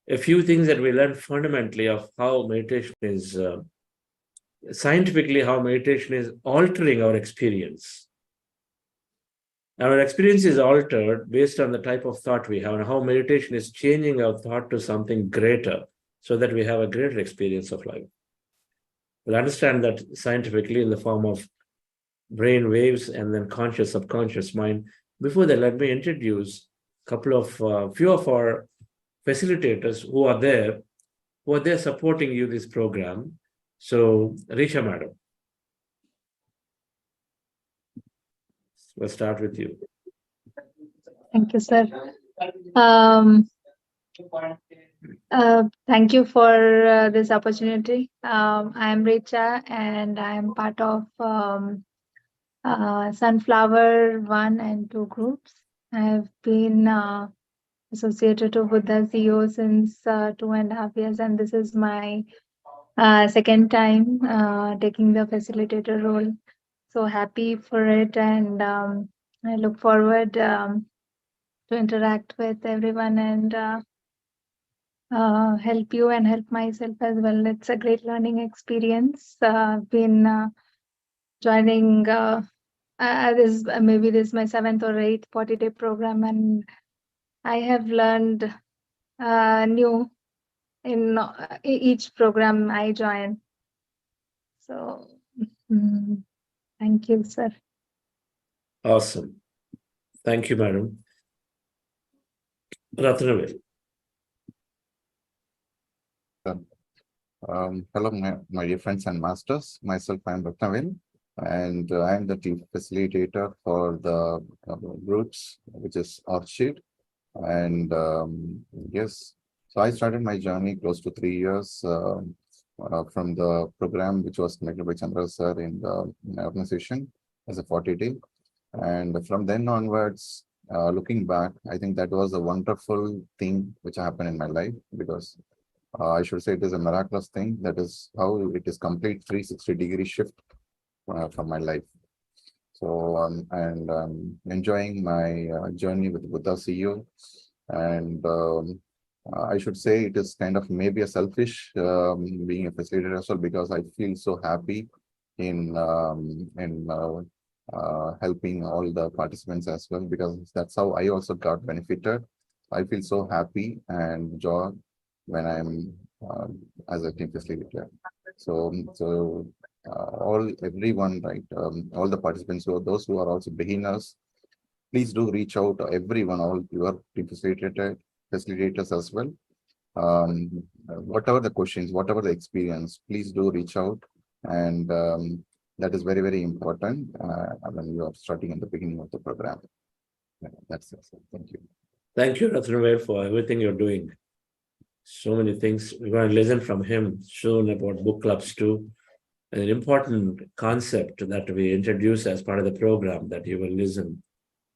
a few things that we learn fundamentally of how meditation is, scientifically, how meditation is altering our experience. Our experience is altered based on the type of thought we have, and how meditation is changing our thought to something greater so that we have a greater experience of life. We'll understand that scientifically in the form of brain waves and then conscious, subconscious mind. Before that, let me introduce few of our facilitators who are there supporting you this program. So, Risha madam, we'll start with you. Thank you, sir. Thank you for this opportunity. I am Richa, and I am part of Sunflower 1 and 2 groups. I have been associated to Buddha CEO since 2.5 years, and this is my second time taking the facilitator role. So happy for it, and I look forward to interact with everyone and help you and help myself as well. It's a great learning experience. I've been joining this is my 7th or 8th 40-day program, and I have learned new in each program I join. So thank you, sir. Awesome. Thank you, madam. Ratnavil. Hello, my dear friends and masters. Myself, I am Ratnavil, and I am the team facilitator for the groups, which is Orchid. And yes, so I started my journey close to 3 years from the program which was conducted by Chandra sir in the organization as a 40-day. And from then onwards, looking back, I think that was a wonderful thing which happened in my life, because I should say it is a miraculous thing. That is how it is complete 360-degree shift from my life. So enjoying my journey with Buddha CEO, and I should say it is kind of maybe a selfish being a facilitator as well, because I feel so happy in helping all the participants as well, because that's how I also got benefited. I feel so happy and joy when I'm as a team facilitator. So everyone, right? All the participants, those who are also beginners, please do reach out to everyone, all your team facilitators as well. Whatever the questions, whatever the experience, please do reach out, and that is very, very important when you are starting in the beginning of the program. That's it. Thank you. Thank you, Rathnavir, for everything you're doing. So many things. We're going to listen from him soon about book clubs too. An important concept that we introduce as part of the program that you will listen.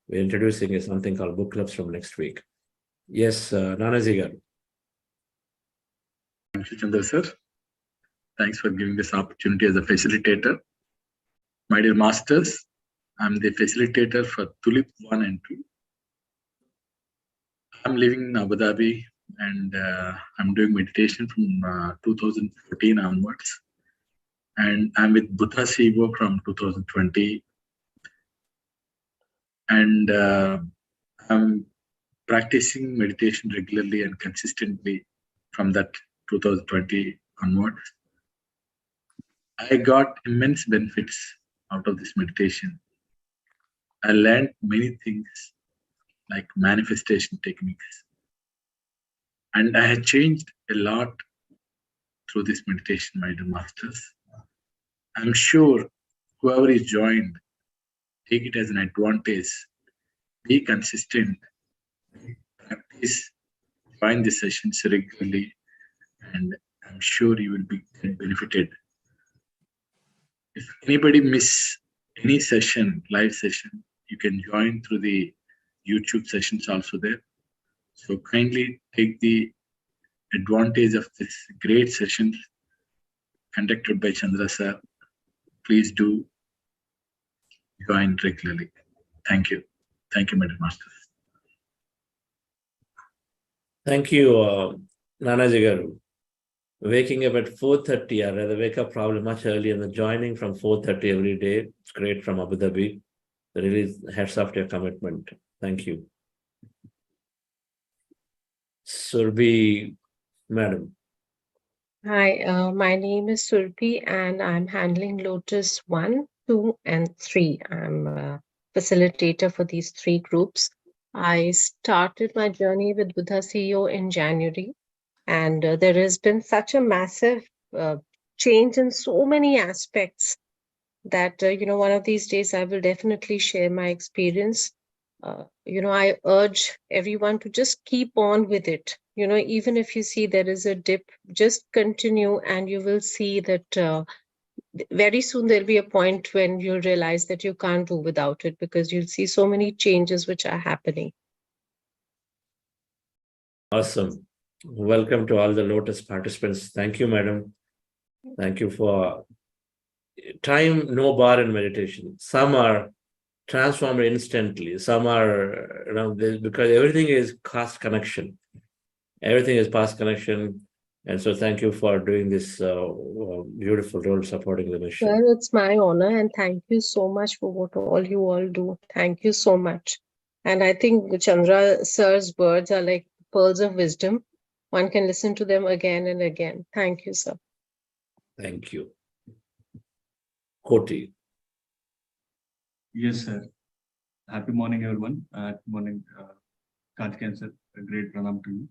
We're introducing is something called book clubs from next week. Yes, Nanaji garu. Thank you, Chandra sir. Thanks for giving this opportunity as a facilitator. My dear masters, I'm the facilitator for Tulip 1 and 2. I'm living in Abu Dhabi, and I'm doing meditation from 2014 onwards. And I'm with Buddha CEO from 2020. And I'm practicing meditation regularly and consistently from that 2020 onwards. I got immense benefits out of this meditation. I learned many things like manifestation techniques. And I had changed a lot through this meditation, my dear masters. I'm sure whoever is joined, take it as an advantage, be consistent, practice, join the sessions regularly, and I'm sure you will be benefited. If anybody miss any session, live session, you can join through the YouTube sessions also there. So kindly take the advantage of this great session conducted by Chandra sir. Please do join regularly. Thank you. Thank you, Madam Masters. Thank you, Nanaji garu. Waking up at 4:30, I'd rather wake up probably much earlier than joining from 4:30 every day. It's great from Abu Dhabi. Really hats off to your commitment. Thank you. Surbhi, madam. Hi, my name is Surbi and I'm handling Lotus 1, 2, and 3. I'm a facilitator for these 3 groups. I started my journey with Buddha CEO in January, and there has been such a massive change in so many aspects that, one of these days I will definitely share my experience. I urge everyone to just keep on with it. Even if you see there is a dip, just continue and you will see that very soon there'll be a point when you'll realize that you can't do without it, because you'll see so many changes which are happening. Awesome. Welcome to all the Lotus participants. Thank you, madam. Thank you for time, no bar in meditation. Some are transformed instantly. Some are, because everything is past connection. Everything is past connection. And so thank you for doing this beautiful role supporting the mission. Well, it's my honor, and thank you so much for what all you all do. Thank you so much. And I think Chandra sir's words are like pearls of wisdom. One can listen to them again and again. Thank you, sir. Thank you. Koti. Yes, sir. Happy morning, everyone. Happy morning, Karthikeyan sir. A great pranam to you.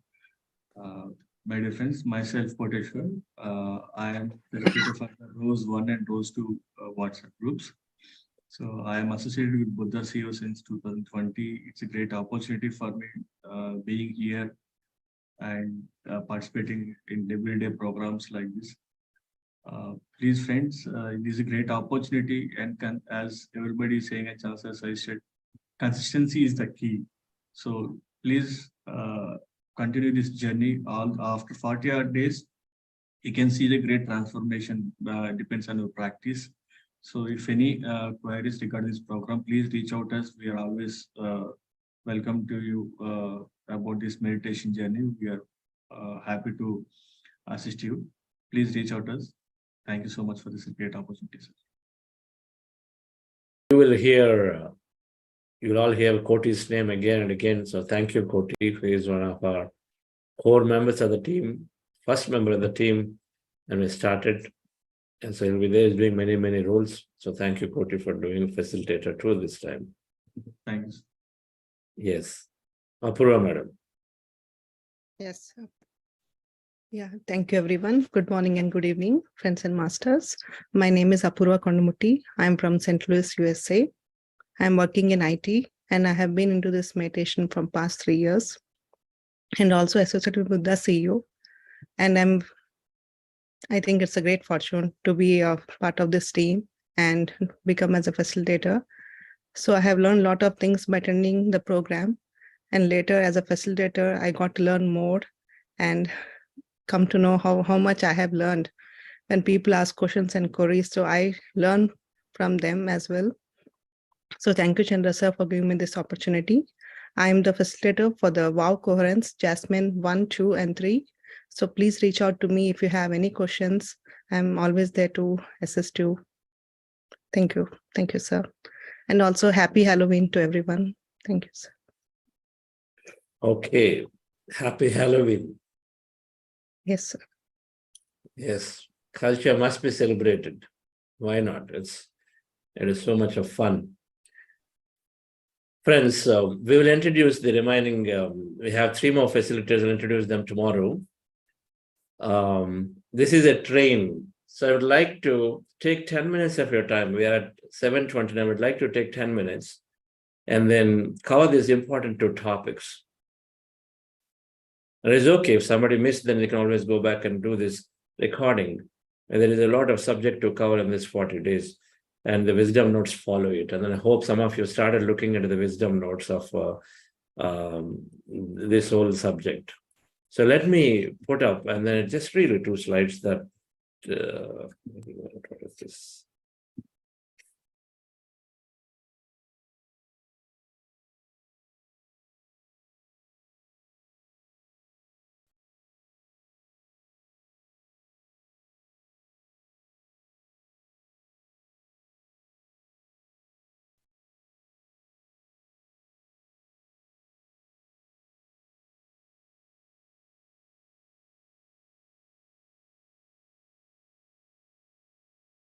My dear friends, myself, Koteshwar. I am the creator for the Rose 1 and Rose 2 WhatsApp groups. So I am associated with Buddha CEO since 2020. It's a great opportunity for me being here and participating in everyday programs like this. Please, friends, it is a great opportunity, and as everybody is saying, and as I said, consistency is the key. So please continue this journey. All after 40-odd days, you can see the great transformation. Depends on your practice. So if any queries regarding this program, please reach out to us. We are always welcome to you about this meditation journey. We are happy to assist you. Please reach out to us. Thank you so much for this great opportunity, sir. You will hear, you'll all hear Koti's name again and again. So thank you, Koti. He is one of our core members of the team, first member of the team, and we started. And so he'll be there, he's doing many, many roles. So thank you, Koti, for doing Facilitator 2 this time. Thanks. Yes. Apurva, madam. Yes. Yeah, thank you, everyone. Good morning and good evening, friends and masters. My name is Apurva Kondamutti. I'm from St. Louis, USA. I'm working in IT, and I have been into this meditation from past 3 years, and also associated with the CEO. And I think it's a great fortune to be a part of this team and become as a facilitator. So I have learned a lot of things by attending the program. And later as a facilitator, I got to learn more and come to know how much I have learned when people ask questions and queries. So I learn from them as well. So thank you, Chandra sir, for giving me this opportunity. I am the facilitator for the WOW Coherence, Jasmine 1, 2, and 3. So please reach out to me if you have any questions. I'm always there to assist you. Thank you. Thank you, sir. And also happy Halloween to everyone. Thank you, sir. Okay. Happy Halloween. Yes, sir. Yes. Culture must be celebrated. Why not? It is so much of fun. Friends, we will introduce the remaining, we have 3 more facilitators. I'll introduce them tomorrow. This is a train. So I would like to take 10 minutes of your time. We are at 7:20. I would like to take 10 minutes and then cover these important 2 topics. And it's okay if somebody missed, then they can always go back and do this recording. And there is a lot of subject to cover in this 40 days. And the wisdom notes follow it. And then I hope some of you started looking into the wisdom notes of this whole subject. So let me put up, and then just really 2 slides that, what is this?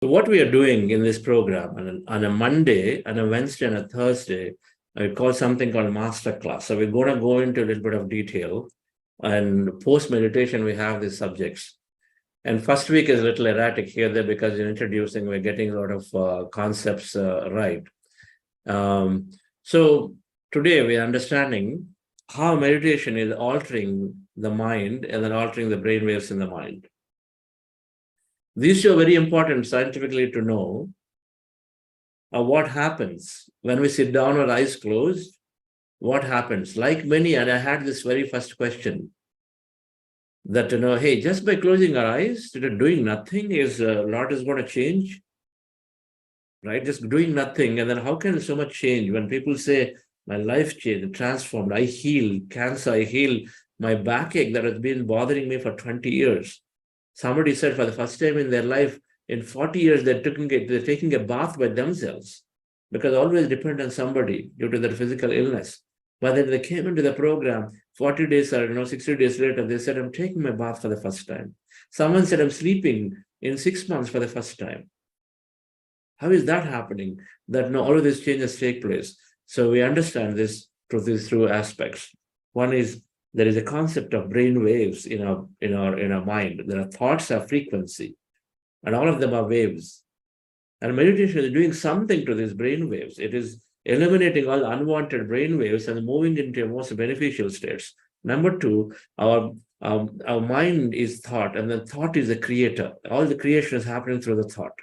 So what we are doing in this program on a Monday, on a Wednesday, and a Thursday, I call something called masterclass. So we're going to go into a little bit of detail, and post-meditation, we have these subjects. And first week is a little erratic here, there, because in introducing, we're getting a lot of concepts right. So today we're understanding how meditation is altering the mind and then altering the brain waves in the mind. These are very important scientifically to know what happens when we sit down with eyes closed. What happens? Like many, and I had this very first question that, hey, just by closing our eyes, doing nothing, is a lot is going to change, right? Just doing nothing. And then how can so much change? When people say, my life changed, transformed, I healed cancer, I healed my backache that has been bothering me for 20 years. Somebody said for the first time in their life, in 40 years, they're taking a bath by themselves, because always depend on somebody due to their physical illness. But then they came into the program, 40 days or 60 days later, they said, I'm taking my bath for the first time. Someone said, I'm sleeping in 6 months for the first time. How is that happening? That all of these changes take place. So we understand this through these 2 aspects. One is, there is a concept of brain waves in our mind. There are thoughts of frequency, and all of them are waves. And meditation is doing something to these brain waves. It is eliminating all unwanted brain waves and moving into most beneficial states. Number 2, our mind is thought, and then thought is the creator. All the creation is happening through the thought.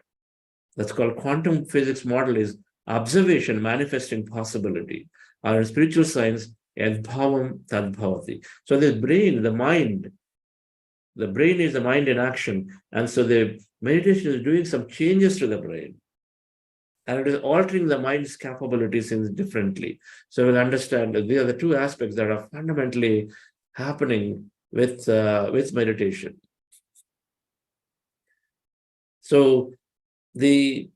That's called quantum physics model, is observation manifesting possibility. Our spiritual science, Yadbhavam Tadbhavati. So the brain, the mind, the brain is the mind in action. And so the meditation is doing some changes to the brain. And it is altering the mind's capabilities differently. So we'll understand that these are the 2 aspects that are fundamentally happening with meditation. So the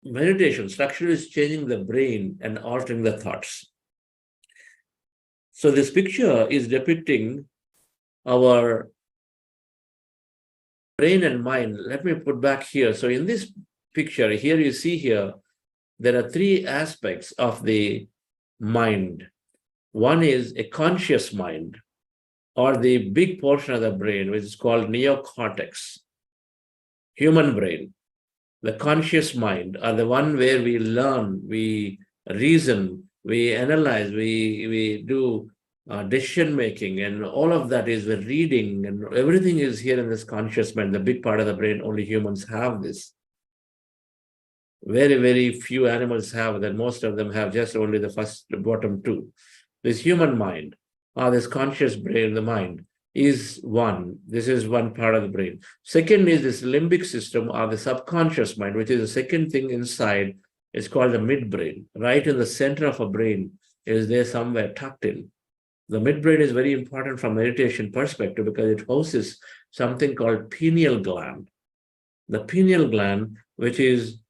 meditation structure is changing the brain and altering the thoughts. So this picture is depicting our brain and mind. Let me put back here. So in this picture, here you see here, there are three aspects of the mind. One is a conscious mind, or the big portion of the brain, which is called neocortex, human brain. The conscious mind are the one where we learn, we reason, we analyze, we do decision making, and all of that is the reading, and everything is here in this conscious mind, the big part of the brain. Only humans have this. Very, very few animals have that. Most of them have just only the bottom two. This human mind, or this conscious brain, the mind, is one. This is one part of the brain. Second is this limbic system, or the subconscious mind, which is the second thing inside. It's called the midbrain. Right in the center of a brain is there somewhere tucked in. The midbrain is very important from meditation perspective because it houses something called pineal gland. The pineal gland, which is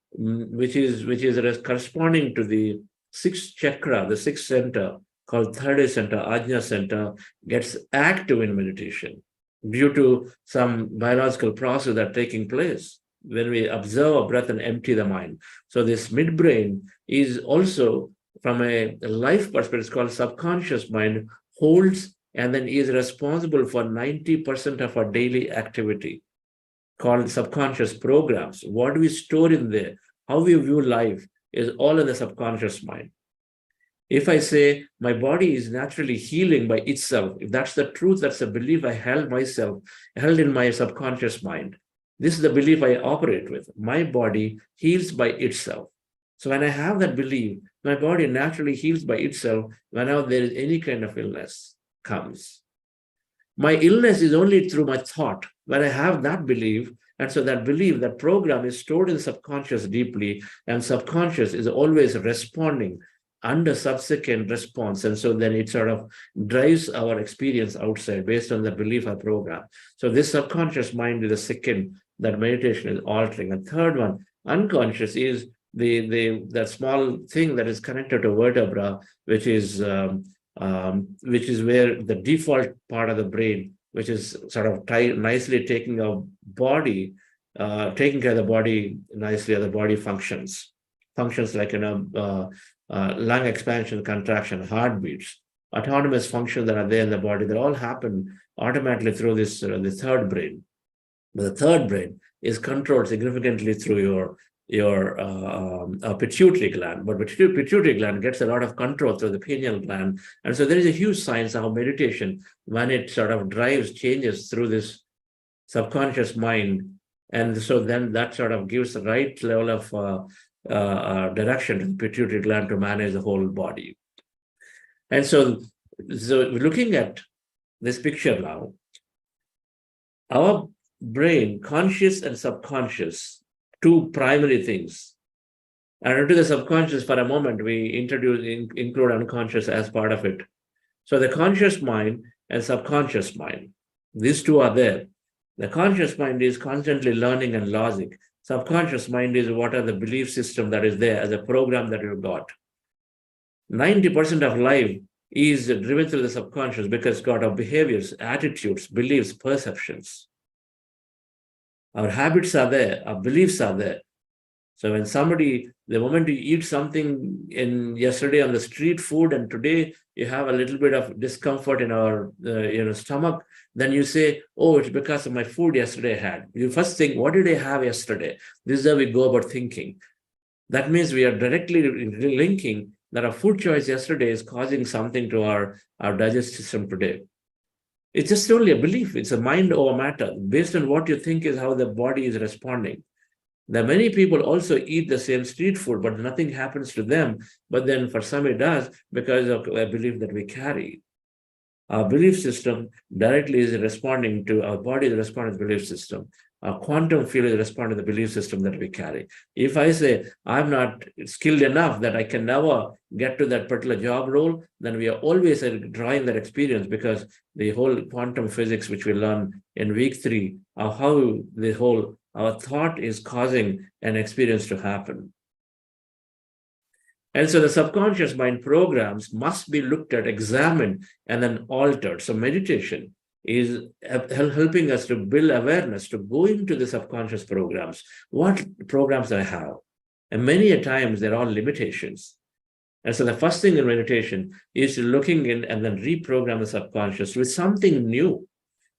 corresponding to the sixth chakra, the sixth center, called third eye center, Ajna center, gets active in meditation due to some biological process that are taking place when we observe a breath and empty the mind. So this midbrain is also, from a life perspective, it's called subconscious mind, holds and then is responsible for 90% of our daily activity, called subconscious programs. What we store in there, how we view life, is all in the subconscious mind. If I say my body is naturally healing by itself, if that's the truth, that's a belief I held in my subconscious mind. This is the belief I operate with. My body heals by itself. So when I have that belief, my body naturally heals by itself whenever there is any kind of illness comes. My illness is only through my thought. When I have that belief, and so that belief, that program is stored in the subconscious deeply, and subconscious is always responding under subsequent response. And so then it sort of drives our experience outside based on the belief or program. So this subconscious mind is the second that meditation is altering. And third one, unconscious, is that small thing that is connected to vertebra, which is where the default part of the brain, which is sort of nicely taking care of the body nicely, the body functions like lung expansion, contraction, heartbeats, autonomous functions that are there in the body, that all happen automatically through this the third brain. But the third brain is controlled significantly through your pituitary gland. But pituitary gland gets a lot of control through the pineal gland. And so there is a huge science of meditation when it sort of drives changes through this subconscious mind. And so then that sort of gives the right level of direction to the pituitary gland to manage the whole body. And so looking at this picture now, our brain, conscious and subconscious, two primary things. And into the subconscious, for a moment, we include unconscious as part of it. So the conscious mind and subconscious mind, these two are there. The conscious mind is constantly learning and logic. Subconscious mind is what are the belief system that is there as a program that you've got. 90% of life is driven through the subconscious because it's got our behaviors, attitudes, beliefs, perceptions. Our habits are there, our beliefs are there. So when the moment you eat something yesterday on the street food, and today you have a little bit of discomfort in our stomach, then you say, oh, it's because of my food yesterday I had. You first think, what did I have yesterday? This is how we go about thinking. That means we are directly linking that our food choice yesterday is causing something to our digestive system today. It's just only a belief. It's a mind over matter. Based on what you think is how the body is responding. There are many people also eat the same street food, but nothing happens to them. But then for some it does because of a belief that we carry. Our belief system directly is responding to, our body is responding to the belief system. Our quantum field is responding to the belief system that we carry. If I say, I'm not skilled enough that I can never get to that particular job role, then we are always drawing that experience, because the whole quantum physics, which we learn in week 3, of how the whole, our thought is causing an experience to happen. And so the subconscious mind programs must be looked at, examined, and then altered. So meditation is helping us to build awareness, to go into the subconscious programs. What programs I have? And many a times they're all limitations. And so the first thing in meditation is looking in and then reprogram the subconscious with something new.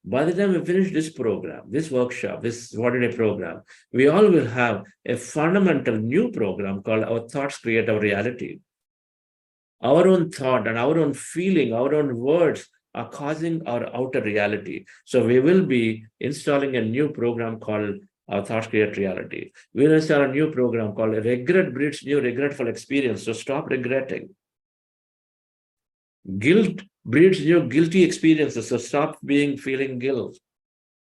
By the time we finish this program, this workshop, this one-day program, we all will have a fundamental new program called Our Thoughts Create Our Reality. Our own thought and our own feeling, our own words are causing our outer reality. So we will be installing a new program called Our Thoughts Create Reality. We will install a new program called Regret Breeds New Regretful Experience. So stop regretting. Guilt breeds new guilty experiences, so stop feeling guilt.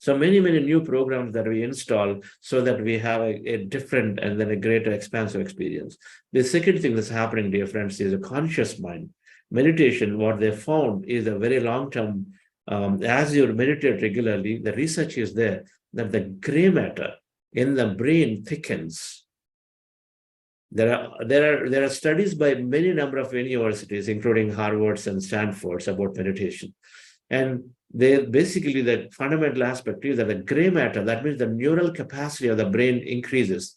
So many new programs that we install so that we have a different and then a greater expansive experience. The second thing that's happening, dear friends, is a conscious mind. Meditation, what they found is a very long-term, as you meditate regularly, the research is there that the gray matter in the brain thickens. There are studies by many number of universities, including Harvard's and Stanford's, about meditation. And basically the fundamental aspect is that the gray matter, that means the neural capacity of the brain increases.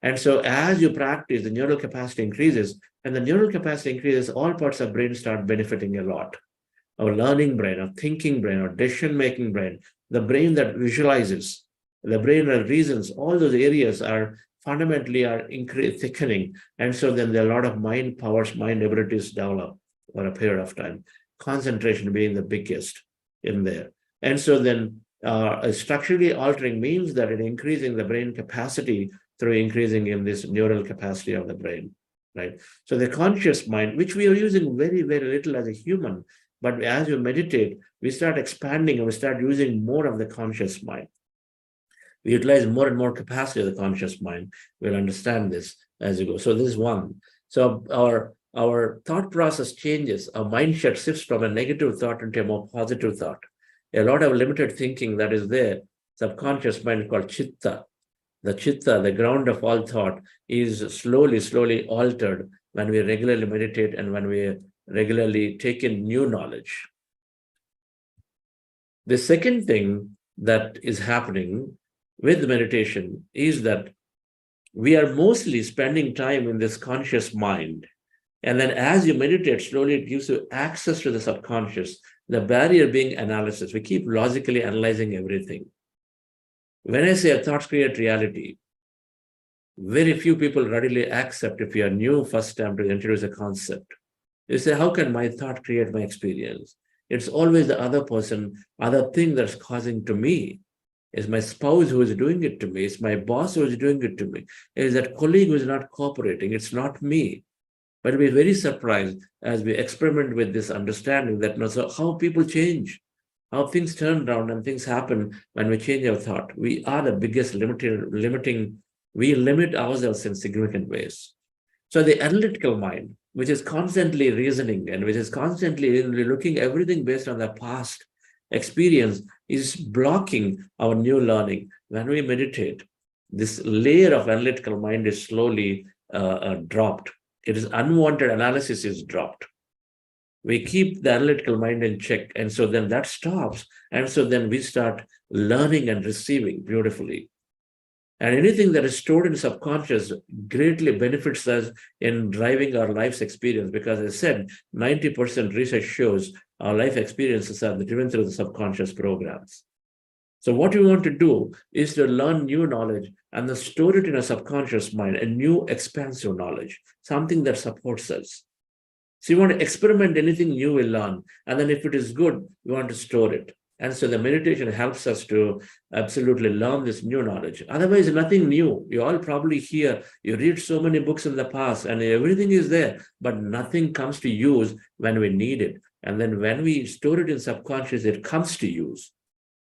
And so as you practice, the neural capacity increases, and the neural capacity increases, all parts of brain start benefiting a lot. Our learning brain, our thinking brain, our decision-making brain, the brain that visualizes, the brain that reasons, all those areas are fundamentally thickening. And so then there are a lot of mind powers, mind abilities develop over a period of time, concentration being the biggest in there. And so then structurally altering means that it increasing the brain capacity through increasing in this neural capacity of the brain, right? So the conscious mind, which we are using very little as a human, but as you meditate, we start expanding and we start using more of the conscious mind. We utilize more and more capacity of the conscious mind. We'll understand this as you go. So this is one. So our thought process changes. Our mindset shifts from a negative thought into a more positive thought. A lot of limited thinking that is there, subconscious mind called chitta. The chitta, the ground of all thought, is slowly altered when we regularly meditate and when we regularly take in new knowledge. The second thing that is happening with meditation is that we are mostly spending time in this conscious mind. And then as you meditate, slowly it gives you access to the subconscious, the barrier being analysis. We keep logically analyzing everything. When I say a thoughts create reality, very few people readily accept if you are new first time to introduce a concept. You say, how can my thought create my experience? It's always the other person, other thing that's causing to me. It's my spouse who is doing it to me. It's my boss who is doing it to me. It's that colleague who is not cooperating. It's not me. But we're very surprised as we experiment with this understanding that so how people change, how things turn around and things happen when we change our thought. We are the biggest we limit ourselves in significant ways. So the analytical mind, which is constantly reasoning and which is constantly looking everything based on the past experience, is blocking our new learning. When we meditate, this layer of analytical mind is slowly dropped. It is unwanted analysis is dropped. We keep the analytical mind in check, and so then that stops, and so then we start learning and receiving beautifully. And anything that is stored in subconscious greatly benefits us in driving our life's experience, because as I said, 90% research shows our life experiences are driven through the subconscious programs. So what we want to do is to learn new knowledge and then store it in a subconscious mind, a new expansive knowledge, something that supports us. So you want to experiment anything new we learn, and then if it is good, we want to store it. And so the meditation helps us to absolutely learn this new knowledge. Otherwise, nothing new. You all probably hear, you read so many books in the past and everything is there, but nothing comes to use when we need it. And then when we store it in subconscious, it comes to use.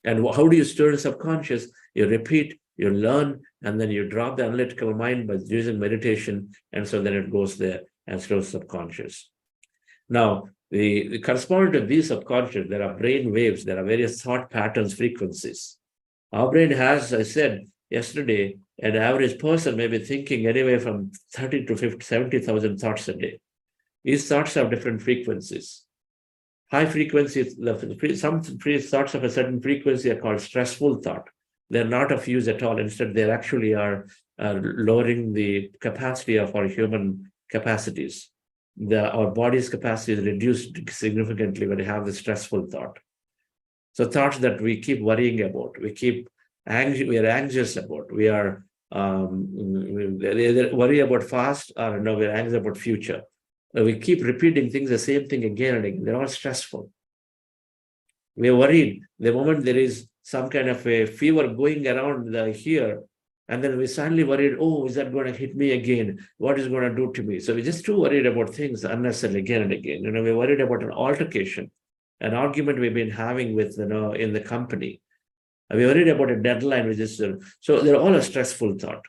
And how do you store the subconscious? You repeat, you learn, and then you drop the analytical mind by using meditation. And so then it goes there and stores subconscious. Now, the corresponding to these subconscious, there are brain waves, there are various thought patterns, frequencies. Our brain has, I said yesterday, an average person may be thinking anywhere from 30 to 50, 70,000 thoughts a day. These thoughts have different frequencies. High frequencies, some thoughts of a certain frequency are called stressful thought. They're not of use at all. Instead, they actually are lowering the capacity of our human capacities. Our body's capacity is reduced significantly when you have the stressful thought. So thoughts that we keep worrying about, we are anxious about, we are worry about past, or no, we're anxious about future. We keep repeating things, the same thing again and again. They're all stressful. We're worried the moment there is some kind of a fever going around here, and then we suddenly worried, oh, is that going to hit me again? What is going to do to me? So we're just too worried about things unnecessarily again and again. We're worried about an altercation, an argument we've been having with, in the company. We're worried about a deadline, which is, so they're all a stressful thought.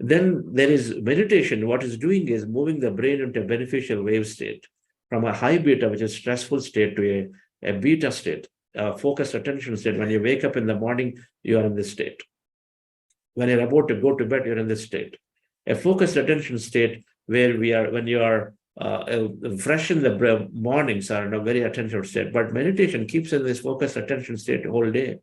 Then there is meditation. What it's doing is moving the brain into a beneficial wave state from a high beta, which is stressful state, to a beta state, a focused attention state. When you wake up in the morning, you are in this state. When you're about to go to bed, you're in this state. A focused attention state where when you are fresh in the mornings are in a very attentive state. But meditation keeps in this focused attention state the whole day.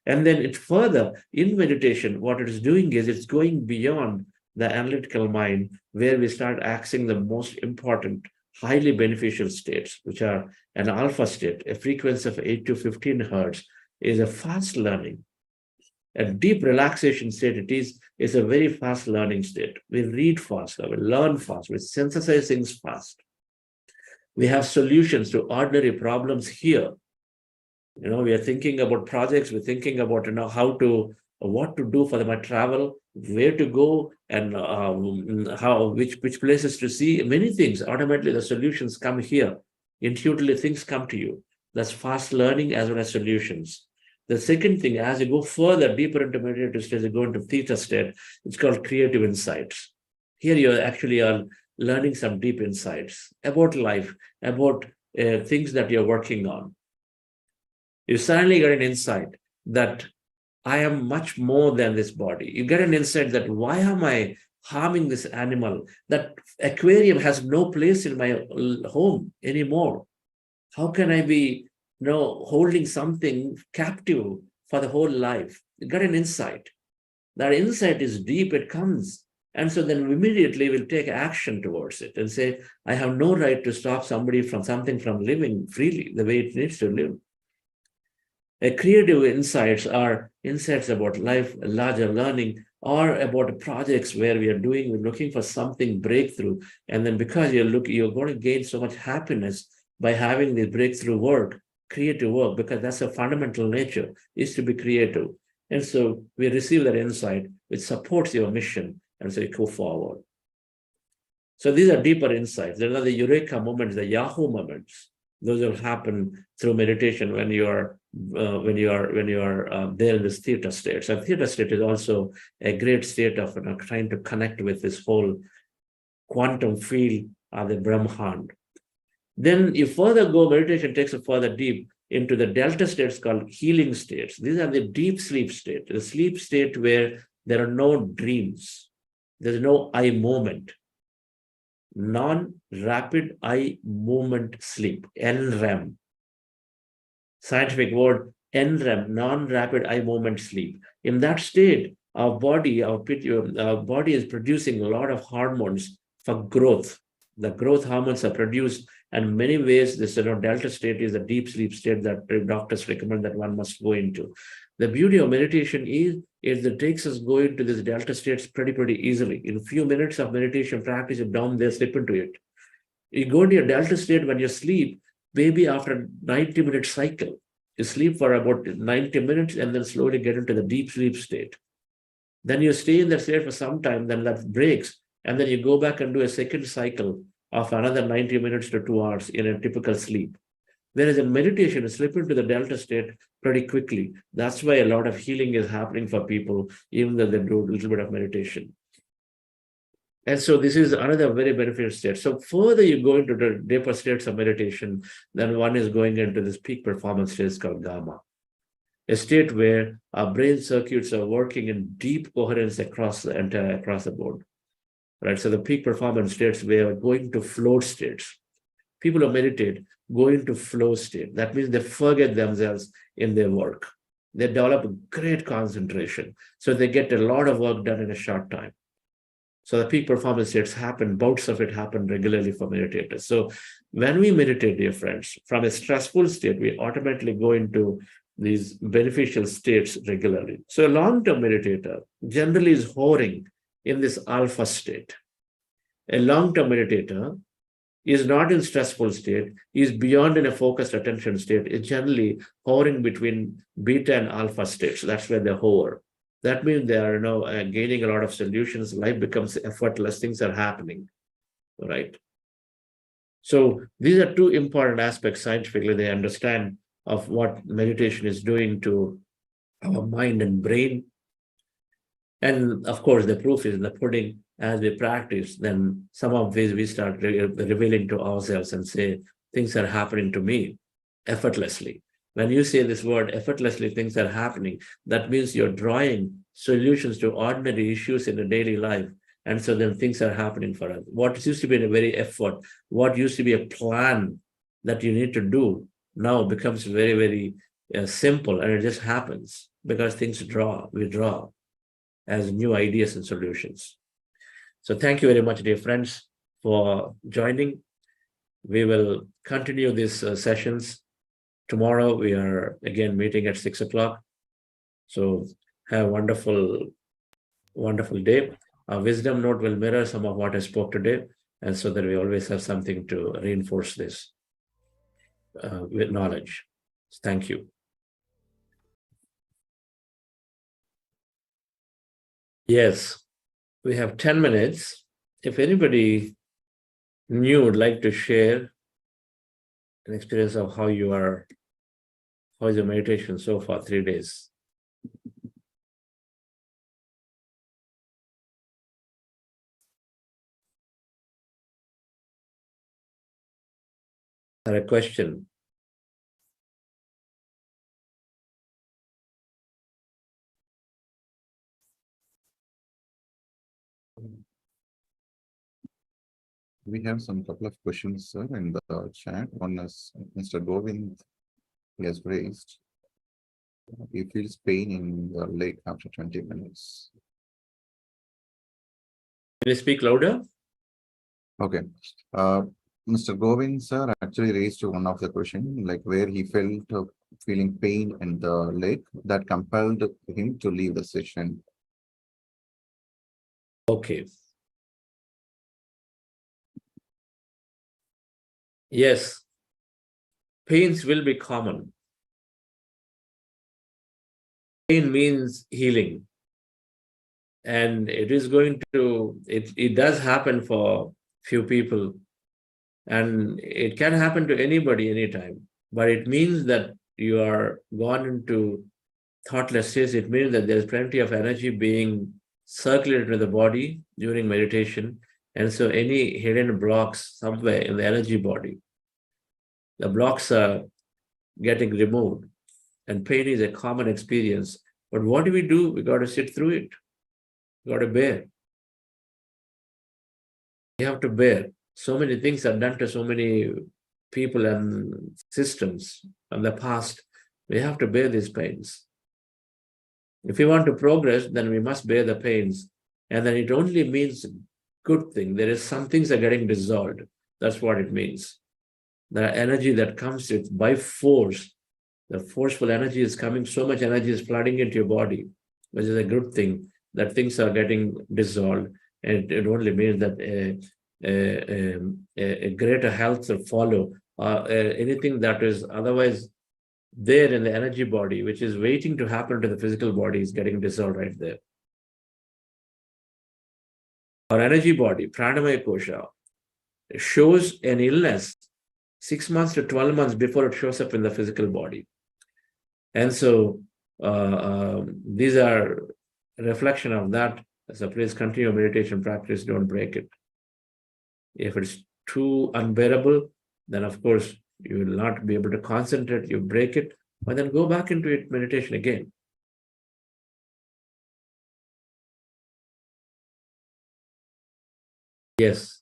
And then it further, in meditation, what it is doing is it's going beyond the analytical mind, where we start accessing the most important, highly beneficial states, which are an alpha state, a frequency of 8 to 15 hertz, is a fast learning. A deep relaxation state is a very fast learning state. We read fast, we learn fast, we synthesize things fast. We have solutions to ordinary problems here. We are thinking about projects, we're thinking about what to do for my travel, where to go, and which places to see. Many things, automatically the solutions come here. Intuitively things come to you. That's fast learning as well as solutions. The second thing, as you go further, deeper into meditative state, you go into theta state, it's called creative insights. Here you actually are learning some deep insights about life, about things that you're working on. You suddenly get an insight that I am much more than this body. You get an insight that why am I harming this animal? That aquarium has no place in my home anymore. How can I be holding something captive for the whole life? You get an insight. That insight is deep, it comes. And so then immediately we'll take action towards it and say, I have no right to stop somebody from living freely the way it needs to live. Creative insights are insights about life, larger learning, or about projects where we're looking for something breakthrough. And then because you're going to gain so much happiness by having this breakthrough work, creative work, because that's a fundamental nature, is to be creative. And so we receive that insight, which supports your mission, and so you go forward. So these are deeper insights. They're not the eureka moments, the Yahoo moments. Those will happen through meditation when you are there in this theta state. So theta state is also a great state of trying to connect with this whole quantum field of the Brahman. Then you further go, meditation takes it further deep into the delta states called healing states. These are the deep sleep state, the sleep state where there are no dreams. There's no eye movement. Non-rapid eye movement sleep, NREM. Scientific word, NREM, non-rapid eye movement sleep. In that state, our body is producing a lot of hormones for growth. The growth hormones are produced, and in many ways, this delta state is a deep sleep state that doctors recommend that one must go into. The beauty of meditation is it takes us go into this delta states pretty easily. In a few minutes of meditation practice, you're down there, slip into it. You go into your delta state when you sleep, maybe after 90-minute cycle. You sleep for about 90 minutes and then slowly get into the deep sleep state. Then you stay in that state for some time, then that breaks, and then you go back and do a second cycle of another 90 minutes to 2 hours in a typical sleep. Whereas in meditation, you slip into the delta state pretty quickly. That's why a lot of healing is happening for people, even though they do a little bit of meditation. And so this is another very beneficial state. So further you go into the deeper states of meditation, then one is going into this peak performance state called gamma, a state where our brain circuits are working in deep coherence across the board. Right? So the peak performance states, we are going to flow states. People who meditate go into flow state. That means they forget themselves in their work. They develop a great concentration. So they get a lot of work done in a short time. So the peak performance states happen, bouts of it happen regularly for meditators. So when we meditate, dear friends, from a stressful state, we automatically go into these beneficial states regularly. So a long-term meditator generally is hovering in this alpha state. A long-term meditator is not in stressful state, is beyond in a focused attention state, is generally hovering between beta and alpha states. That's where they hover. That means they are gaining a lot of solutions. Life becomes effortless. Things are happening, right? So these are two important aspects scientifically they understand of what meditation is doing to our mind and brain. And of course, the proof is in the pudding. As we practice, then some of these we start revealing to ourselves and say, things are happening to me effortlessly. When you say this word, effortlessly, things are happening, that means you're drawing solutions to ordinary issues in the daily life. And so then things are happening for us. What used to be a very effort, what used to be a plan that you need to do, now becomes very, very simple, and it just happens because things we draw as new ideas and solutions. So thank you very much, dear friends, for joining. We will continue these sessions. Tomorrow we are again meeting at 6 o'clock. So have a wonderful, wonderful day. Our wisdom note will mirror some of what I spoke today, and so that we always have something to reinforce this with knowledge. Thank you. Yes, we have 10 minutes. If anybody new would like to share an experience of how is your meditation so far, 3 days? Or a question? We have some couple of questions, sir, in the chat. One is Mr. Govind, he has raised. He feels pain in the leg after 20 minutes. Can you speak louder? Okay. Mr. Govind, sir, actually raised one of the question, like where he felt feeling pain in the leg that compelled him to leave the session. Okay. Yes, pains will be common. Pain means healing. And it is going to, it does happen for few people. And it can happen to anybody, anytime. But it means that you are gone into thoughtless states. It means that there's plenty of energy being circulated to the body during meditation. And so any hidden blocks somewhere in the energy body, the blocks are getting removed. And pain is a common experience. But what do? We got to sit through it. We got to bear. You have to bear. So many things are done to so many people and systems in the past. We have to bear these pains. If we want to progress, then we must bear the pains. And then it only means good thing. There is some things are getting dissolved. That's what it means. The energy that comes by force, the forceful energy is coming, so much energy is flooding into your body, which is a good thing, that things are getting dissolved. And it only means that a greater health will follow. Anything that is otherwise there in the energy body, which is waiting to happen to the physical body, is getting dissolved right there. Our energy body, pranamaya kosha, shows an illness 6 months to 12 months before it shows up in the physical body. And so these are a reflection of that. So please continue your meditation practice, don't break it. If it's too unbearable, then of course you will not be able to concentrate, you break it, but then go back into it, meditation again. Yes.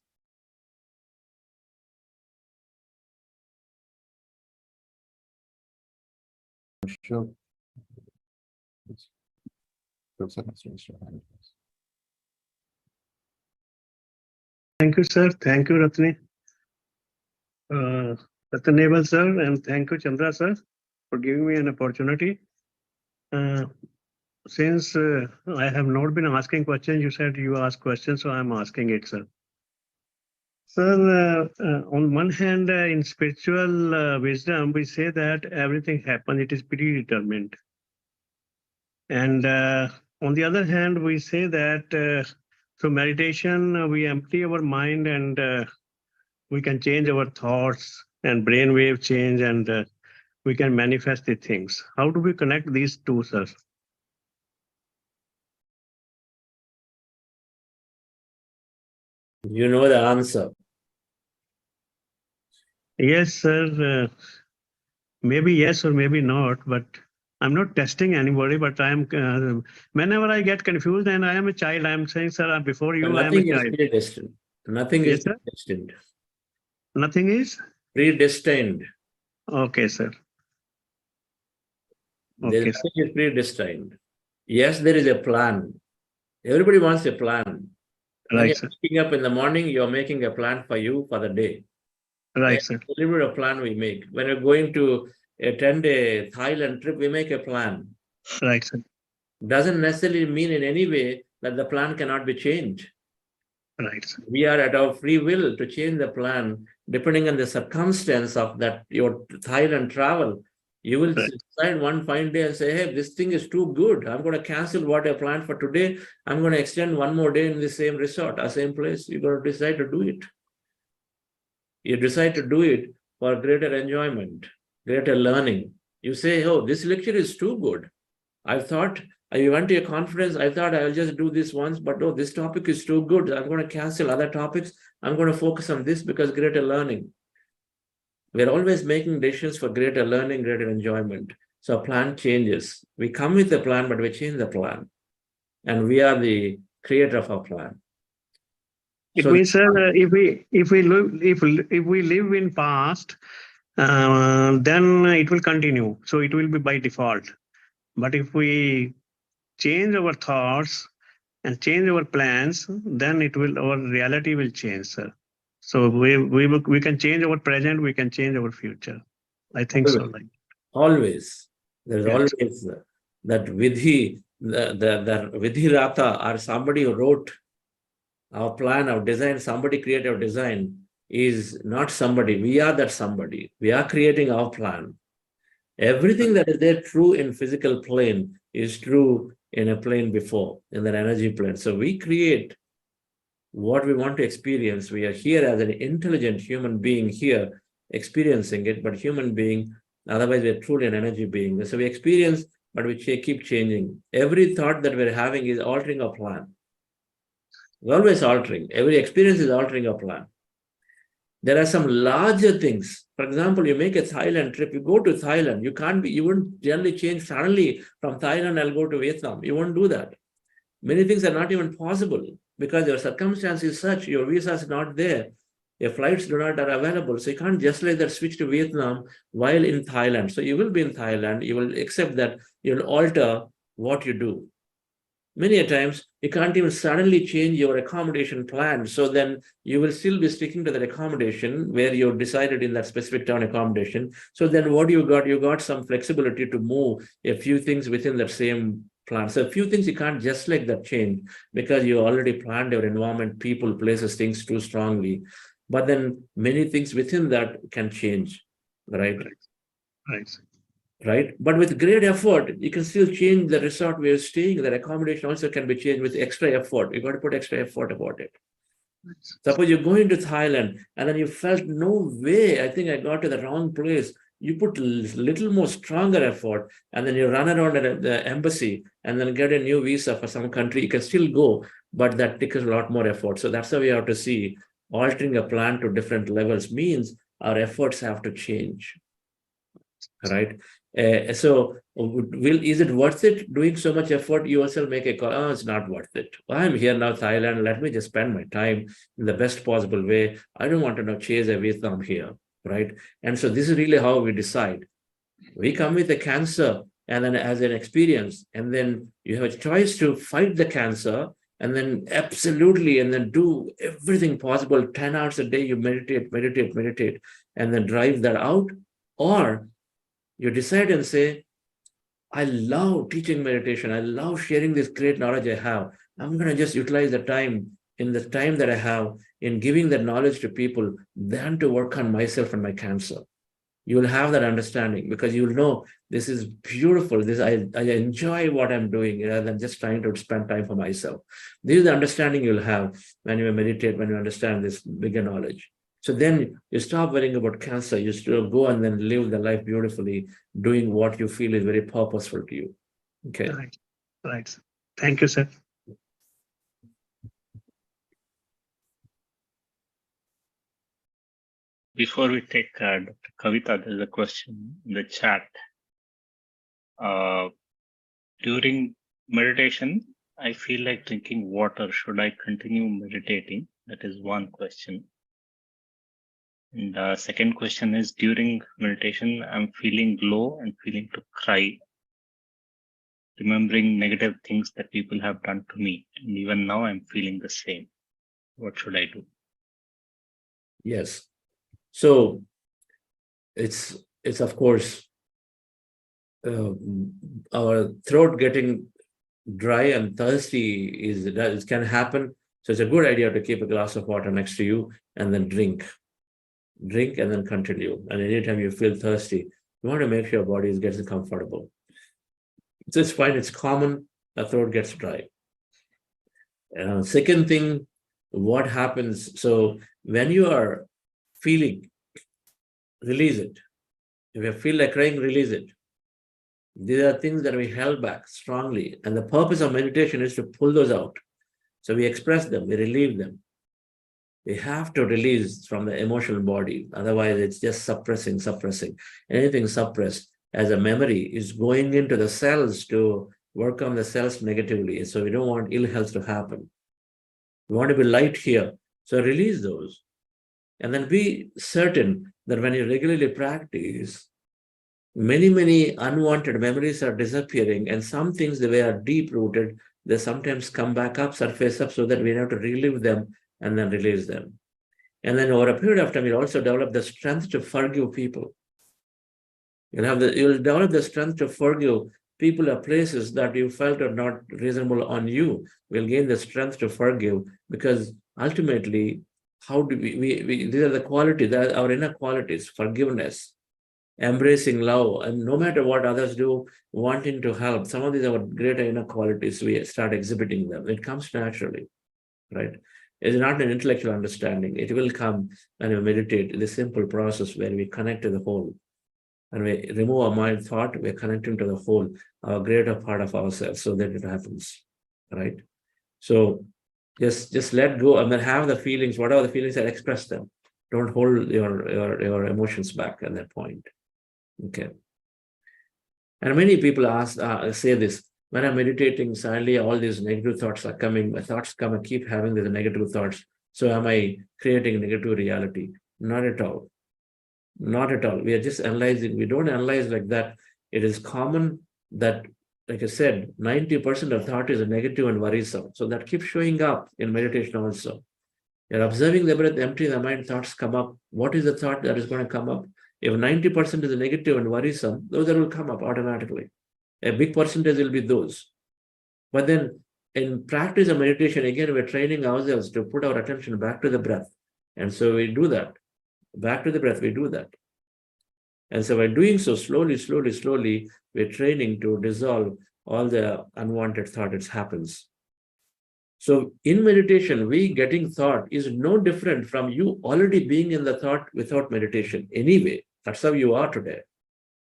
Sure. Thank you, sir. Thank you, Ratni. Ratnable, sir, and thank you, Chandra, sir, for giving me an opportunity. Since I have not been asking questions, you said you ask questions, so I'm asking it, sir. Sir, on one hand, in spiritual wisdom, we say that everything happens, it is predetermined. And on the other hand, we say that through meditation, we empty our mind and we can change our thoughts and brainwave change, and we can manifest the things. How do we connect these two, sir? You know the answer. Yes, sir. Maybe yes or maybe not, but I'm not testing anybody, but I'm whenever I get confused and I am a child, I'm saying, sir, before you, I am a child. Predestined. Nothing Yes, is sir? predestined. Nothing is? Predestined. Okay, sir. There's Okay, nothing is predestined. Yes, there is a plan. Everybody wants a plan. When Right, you're sir. waking up in the morning, you're making a plan for you for the day. Right, sir. A little bit of plan we make. When we're going to a 10-day Thailand trip, we make a plan. Right, sir. Doesn't necessarily mean in any way that the plan cannot be changed. Right, sir. We are at our free will to change the plan depending on the circumstance of that your Thailand travel. You will decide one fine day and say, hey, this thing is too good. I'm going to cancel what I planned for today. I'm going to extend one more day in the same resort or same place. You're going to decide to do it. You decide to do it for greater enjoyment, greater learning. You say, oh, this lecture is too good. I thought, I went to a conference, I thought I'll just do this once, but no, this topic is too good. I'm going to cancel other topics. I'm going to focus on this because greater learning. We're always making decisions for greater learning, greater enjoyment. So a plan changes. We come with a plan, but we change the plan. And we are the creator of our plan. It means, sir, if we live in past, then it will continue. So it will be by default. But if we change our thoughts and change our plans, then our reality will change, sir. So we can change our present, we can change our future. I think so. Like always. There's always that Vidhi, the Vidhi Rata, or somebody who wrote our plan, our design, somebody created our design, is not somebody. We are that somebody. We are creating our plan. Everything that is there true in physical plane is true in a plane before, in that energy plane. So we create what we want to experience. We are here as an intelligent human being here experiencing it, but human being, otherwise we're truly an energy being. So we experience, but we keep changing. Every thought that we're having is altering our plan. We're always altering. Every experience is altering our plan. There are some larger things. For example, you make a Thailand trip, you go to Thailand, you wouldn't generally change suddenly from Thailand, I'll go to Vietnam. You won't do that. Many things are not even possible because your circumstance is such, your visa is not there, your flights are available. So you can't just like that switch to Vietnam while in Thailand. So you will be in Thailand, you will accept that you'll alter what you do. Many a times, you can't even suddenly change your accommodation plan. So then you will still be sticking to that accommodation where you decided in that specific town accommodation. So then what you got? You got some flexibility to move a few things within that same plan. So a few things you can't just like that change because you already planned your environment, people, places, things too strongly. But then many things within that can change, right? Right? But with great effort, you can still change the resort where you're staying. That accommodation also can be changed with extra effort. You got to put extra effort about it. Suppose you're going to Thailand and then you felt, no way, I think I got to the wrong place. You put little more stronger effort, and then you run around at the embassy and then get a new visa for some country. You can still go, but that takes a lot more effort. So that's how we have to see altering a plan to different levels means our efforts have to change, right? So is it worth it doing so much effort? You yourself make a call, oh, it's not worth it. I'm here now, Thailand. Let me just spend my time in the best possible way. I don't want to now chase a Vietnam here, right? And so this is really how we decide. We come with a cancer and then as an experience, and then you have a choice to fight the cancer and then absolutely, and then do everything possible. 10 hours a day, you meditate, and then drive that out. Or you decide and say, I love teaching meditation. I love sharing this great knowledge I have. I'm going to just utilize the time that I have in giving that knowledge to people than to work on myself and my cancer. You will have that understanding because you will know this is beautiful. I enjoy what I'm doing rather than just trying to spend time for myself. This is the understanding you'll have when you meditate, when you understand this bigger knowledge. So then you stop worrying about cancer. You still go and then live the life beautifully, doing what you feel is very purposeful to you. Okay. Right. Thank you, sir. Before we take Dr. Kavita, there's a question in the chat. During meditation, I feel like drinking water. Should I continue meditating? That is one question. And the second question is, during meditation, I'm feeling low and feeling to cry, remembering negative things that people have done to me. And even now I'm feeling the same. What should I do? Yes. So it's of course, our throat getting dry and thirsty it can happen. So it's a good idea to keep a glass of water next to you and then drink and then continue. And anytime you feel thirsty, you want to make sure your body gets comfortable. So it's fine. It's common. The throat gets dry. Second thing, what happens? So when you are feeling, release it. If you feel like crying, release it. These are things that we held back strongly. And the purpose of meditation is to pull those out. So we express them, we relieve them. We have to release from the emotional body. Otherwise, it's just suppressing. Anything suppressed as a memory is going into the cells to work on the cells negatively. So we don't want ill health to happen. We want to be light here. So release those. And then be certain that when you regularly practice, many unwanted memories are disappearing, and some things, the way are deep-rooted, they sometimes come back up, surface up, so that we have to relive them and then release them. And then over a period of time, you'll also develop the strength to forgive people. You'll develop the strength to forgive people or places that you felt are not reasonable on you. We'll gain the strength to forgive, because ultimately, how do we these are the qualities, our inner qualities: forgiveness, embracing love, and no matter what others do, wanting to help. Some of these are greater inner qualities. We start exhibiting them. It comes naturally, right? It's not an intellectual understanding. It will come when we meditate in the simple process where we connect to the whole. And we remove our mind thought, we're connecting to the whole, our greater part of ourselves, so that it happens, right? So just let go and then have the feelings, whatever the feelings are, express them. Don't hold your emotions back at that point. Okay. And many people say this: when I'm meditating, suddenly all these negative thoughts are coming. My thoughts come, I keep having these negative thoughts. So am I creating a negative reality? Not at all. Not at all. We are just analyzing. We don't analyze like that. It is common that, like I said, 90% of thought is negative and worrisome. So that keeps showing up in meditation also. You're observing the breath, empty the mind, thoughts come up. What is the thought that is going to come up? If 90% is negative and worrisome, those that will come up automatically. A big percentage will be those. But then in practice of meditation, again, we're training ourselves to put our attention back to the breath. And so we do that. Back to the breath, we do that. And so by doing so slowly, we're training to dissolve all the unwanted thought that happens. So in meditation, we getting thought is no different from you already being in the thought without meditation. Anyway, that's how you are today.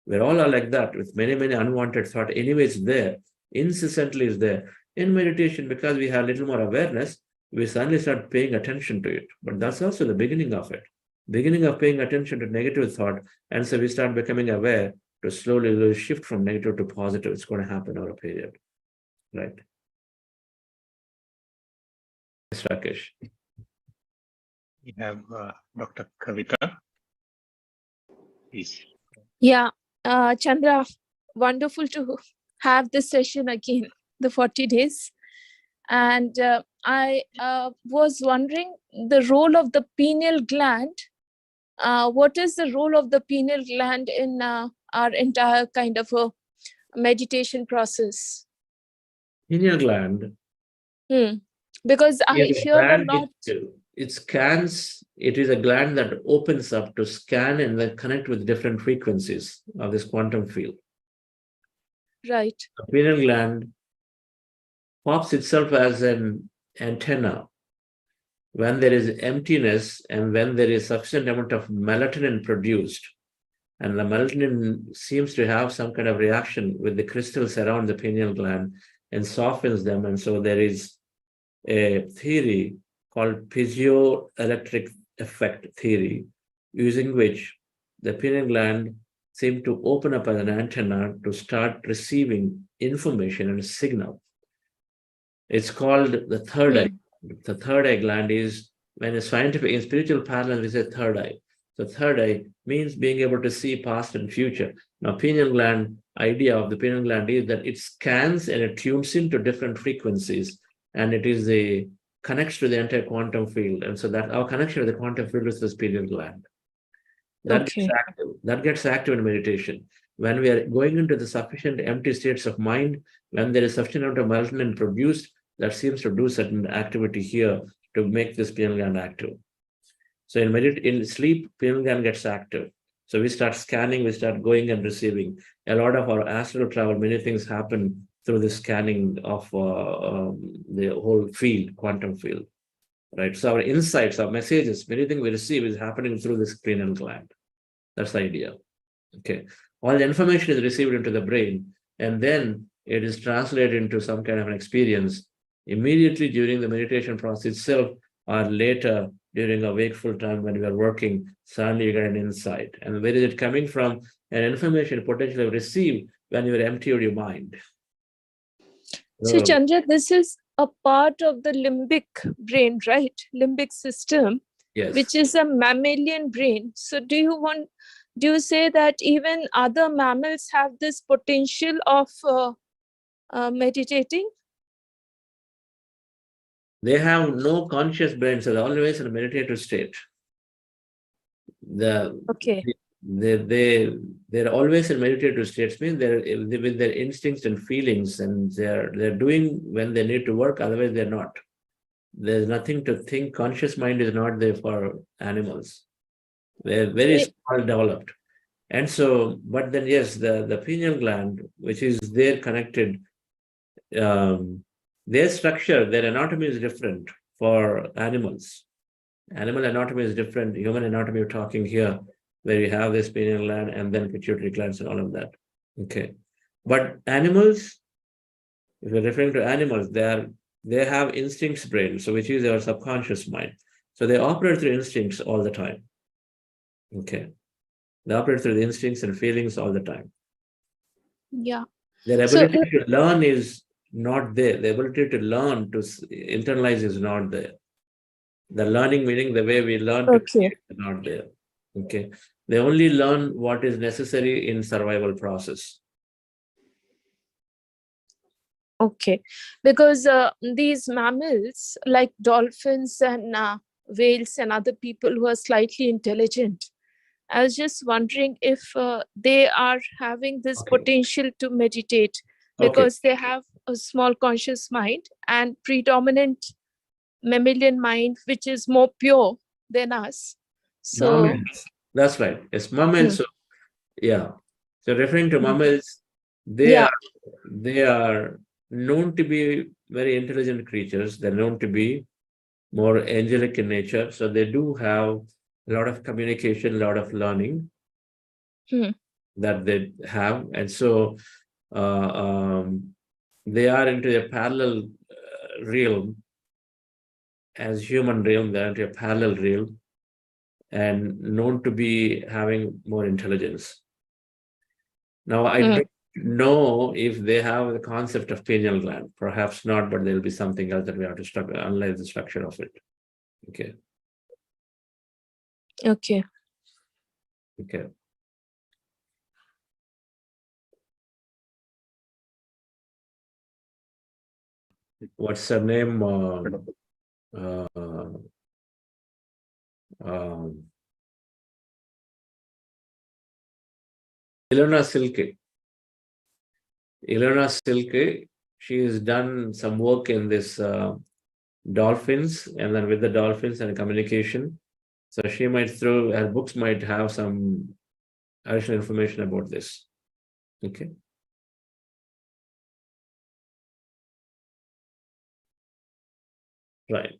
We all are like that, with many, many unwanted thought. Anyway, it's there. Incessantly is there. In meditation, because we have a little more awareness, we suddenly start paying attention to it. But that's also the beginning of it. Beginning of paying attention to negative thought. And so we start becoming aware to slowly shift from negative to positive. It's going to happen over a period. Right? Yes, Rakesh. We have Dr. Kavita. Please. Yeah, Chandra, wonderful to have this session again, the 40 days. And I was wondering the role of the pineal gland. What is the role of the pineal gland in our entire kind of a meditation process? Pineal gland. Because I hear a lot. It scans, it is a gland that opens up to scan and then connect with different frequencies of this quantum field. Right. The pineal gland pops itself as an antenna when there is emptiness and when there is sufficient amount of melatonin produced. And the melatonin seems to have some kind of reaction with the crystals around the pineal gland and softens them. And so there is a theory called piezoelectric effect theory, using which the pineal gland seemed to open up as an antenna to start receiving information and signal. It's called the third eye. The third eye gland is, when it's scientific, in spiritual parlance, we say third eye. So third eye means being able to see past and future. Now, pineal gland, idea of the pineal gland is that it scans and it tunes into different frequencies, and it is a connects to the entire quantum field. And so that our connection to the quantum field is this pineal gland. That gets active. That gets active in meditation. When we are going into the sufficient empty states of mind, when there is sufficient amount of melatonin produced, that seems to do certain activity here to make this pineal gland active. So in sleep, pineal gland gets active. So we start scanning, we start going and receiving. A lot of our astral travel, many things happen through the scanning of the whole field, quantum field, right? So our insights, our messages, anything we receive is happening through this pineal gland. That's the idea. Okay. All the information is received into the brain, and then it is translated into some kind of an experience immediately during the meditation process itself, or later during a wakeful time when we are working. Suddenly you get an insight. And where is it coming from? An information potentially received when you empty your mind. So, Chandra, this is a part of the limbic brain, right? Limbic system, yes, which is a mammalian brain. So do you say that even other mammals have this potential of meditating? They have no conscious brain, so they're always in a meditative state. They're always in meditative states, means they're with their instincts and feelings, and they're doing when they need to work, otherwise they're not. There's nothing to think. Conscious mind is not there for animals. They're very small developed. And so, but then yes, the pineal gland, which is there connected, their structure, their anatomy is different for animals. Animal anatomy is different. Human anatomy, we're talking here, where you have this pineal gland and then pituitary glands and all of that. Okay. But animals, if you're referring to animals, they have instincts brain, so which is our subconscious mind. So they operate through instincts all the time. Okay. They operate through the instincts and feelings all the time. Yeah. Their ability to learn is not there. The ability to learn, to internalize is not there. The learning, meaning the way we learn to create, is not there. Okay. They only learn what is necessary in survival process. Okay. Because these mammals, like dolphins and whales and other people who are slightly intelligent, I was just wondering if they are having this potential to meditate, because they have a small conscious mind and predominant mammalian mind, which is more pure than us. So Mammals. That's right. It's mammals. So, yeah. So referring to mammals, they are known to be very intelligent creatures. They're known to be more angelic in nature. So they do have a lot of communication, a lot of learning that they have. And so they are into a parallel realm. As human realm, they're into a parallel realm and known to be having more intelligence. Now, I don't know if they have the concept of pineal gland. Perhaps not, but there'll be something else that we have to analyze the structure of it. Okay. Okay. Okay. What's her name? Ilona Silke. Ilona Silke, she has done some work in this dolphins, and then with the dolphins and communication. So she might her books might have some additional information about this. Okay. Right.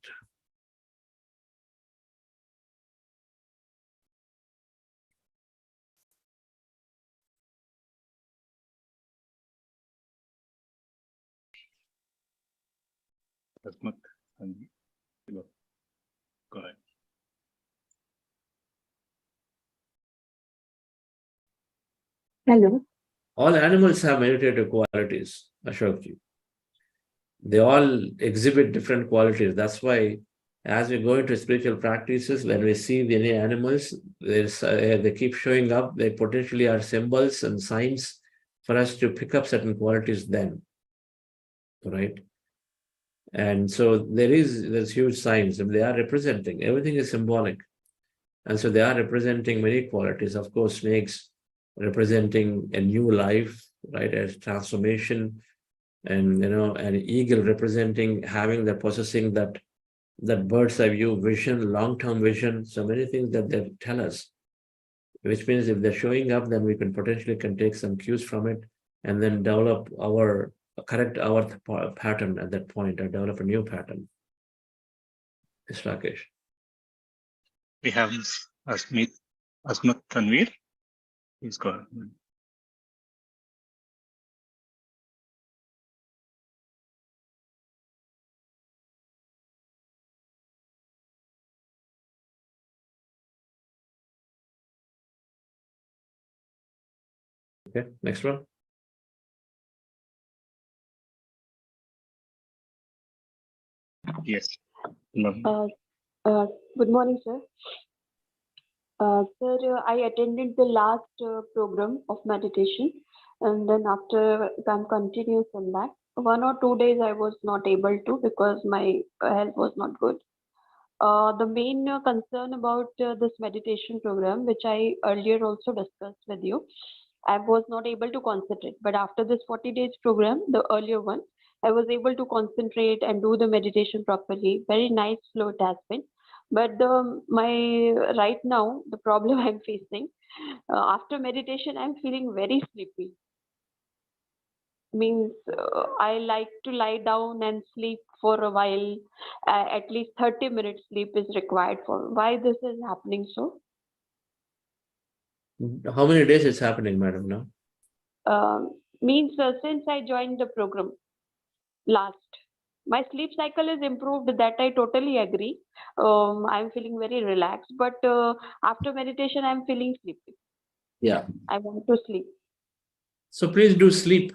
Go ahead. Hello. All animals have meditative qualities, Ashokji. They all exhibit different qualities. That's why, as we go into spiritual practices, when we see any animals, they keep showing up. They potentially are symbols and signs for us to pick up certain qualities then, right? And so there's huge signs, and they are representing. Everything is symbolic, and so they are representing many qualities. Of course, snakes representing a new life, right? A transformation, and an eagle representing possessing that bird's eye view vision, long-term vision. So many things that they tell us, which means if they're showing up, then we can potentially take some cues from it, and then correct our pattern at that point, or develop a new pattern. Yes, Rakesh. We have Asmat Tanvir. Please go ahead. Okay, next one. Yes. Good morning, sir. Sir, I attended the last program of meditation, and then after I'm continuous in that. 1 or 2 days I was not able to because my health was not good. The main concern about this meditation program, which I earlier also discussed with you, I was not able to concentrate. But after this 40 days program, the earlier one, I was able to concentrate and do the meditation properly. Very nice flow it has been. But right now, the problem I'm facing, after meditation, I'm feeling very sleepy. Means I like to lie down and sleep for a while. At least 30 minutes sleep is required for. Why this is happening so? How many days it's happening, madam, now? Means since I joined the program last, my sleep cycle is improved. That I totally agree. I'm feeling very relaxed. But after meditation, I'm feeling sleepy. Yeah. I want to sleep. So please do sleep.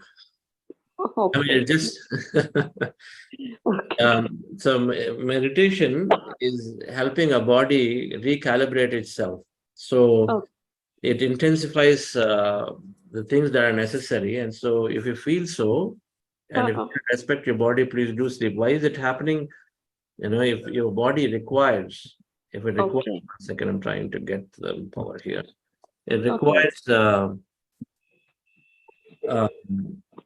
Okay. I mean, just so meditation is helping a body recalibrate itself. So it intensifies the things that are necessary. And so if you feel so, and if you respect your body, please do sleep. Why is it happening? If your body requires, one second, I'm trying to get the power here. It requires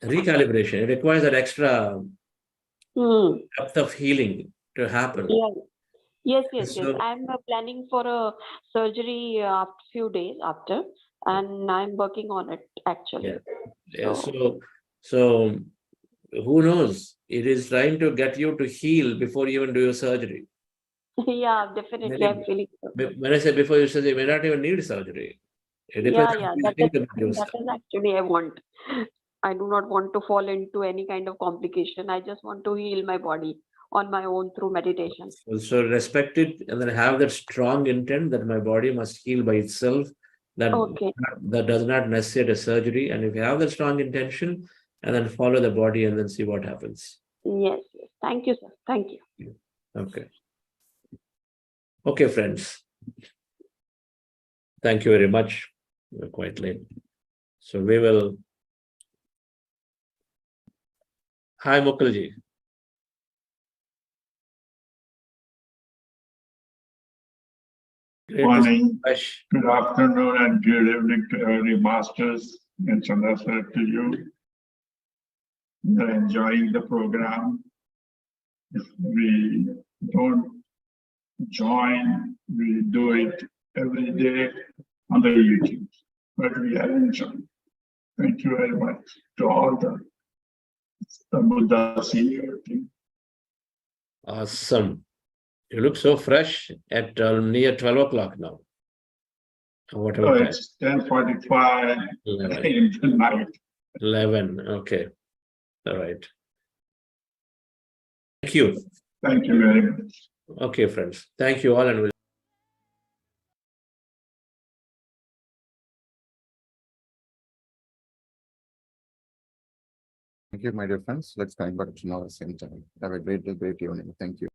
recalibration. It requires that extra depth of healing to happen. Yeah. Yes. I'm planning for a surgery after few days after, and I'm working on it actually. Yeah. So who knows? It is trying to get you to heal before you even do your surgery. Yeah, definitely. I'm feeling so. When I say before you surgery, you may not even need surgery. It depends Yeah, on yeah. what you think about yourself. That is actually I want. I do not want to fall into any kind of complication. I just want to heal my body on my own through meditation. So respect it and then have that strong intent that my body must heal by itself. Okay. That does not necessitate a surgery. And if you have that strong intention, and then follow the body and then see what happens. Yes, yes. Thank you, sir. Thank you. Okay. Okay, friends. Thank you very much. We're quite late. So we will. Hi, Mukulji. Morning, good afternoon, and good evening to every masters, and Chandra to you. We are enjoying the program. If we don't join, we do it every day on the YouTube, but we are enjoying. Thank you very much to all the Buddha senior team. Awesome. You look so fresh at near 12 o'clock now. Whatever Oh, time. it's 10:45 11. in the night. 11. Okay. All right. Thank you. Thank you very much. Okay, friends. Thank you all, and we'll Thank you, my dear friends. Let's come back tomorrow same time. Have a great day, great evening. Thank you.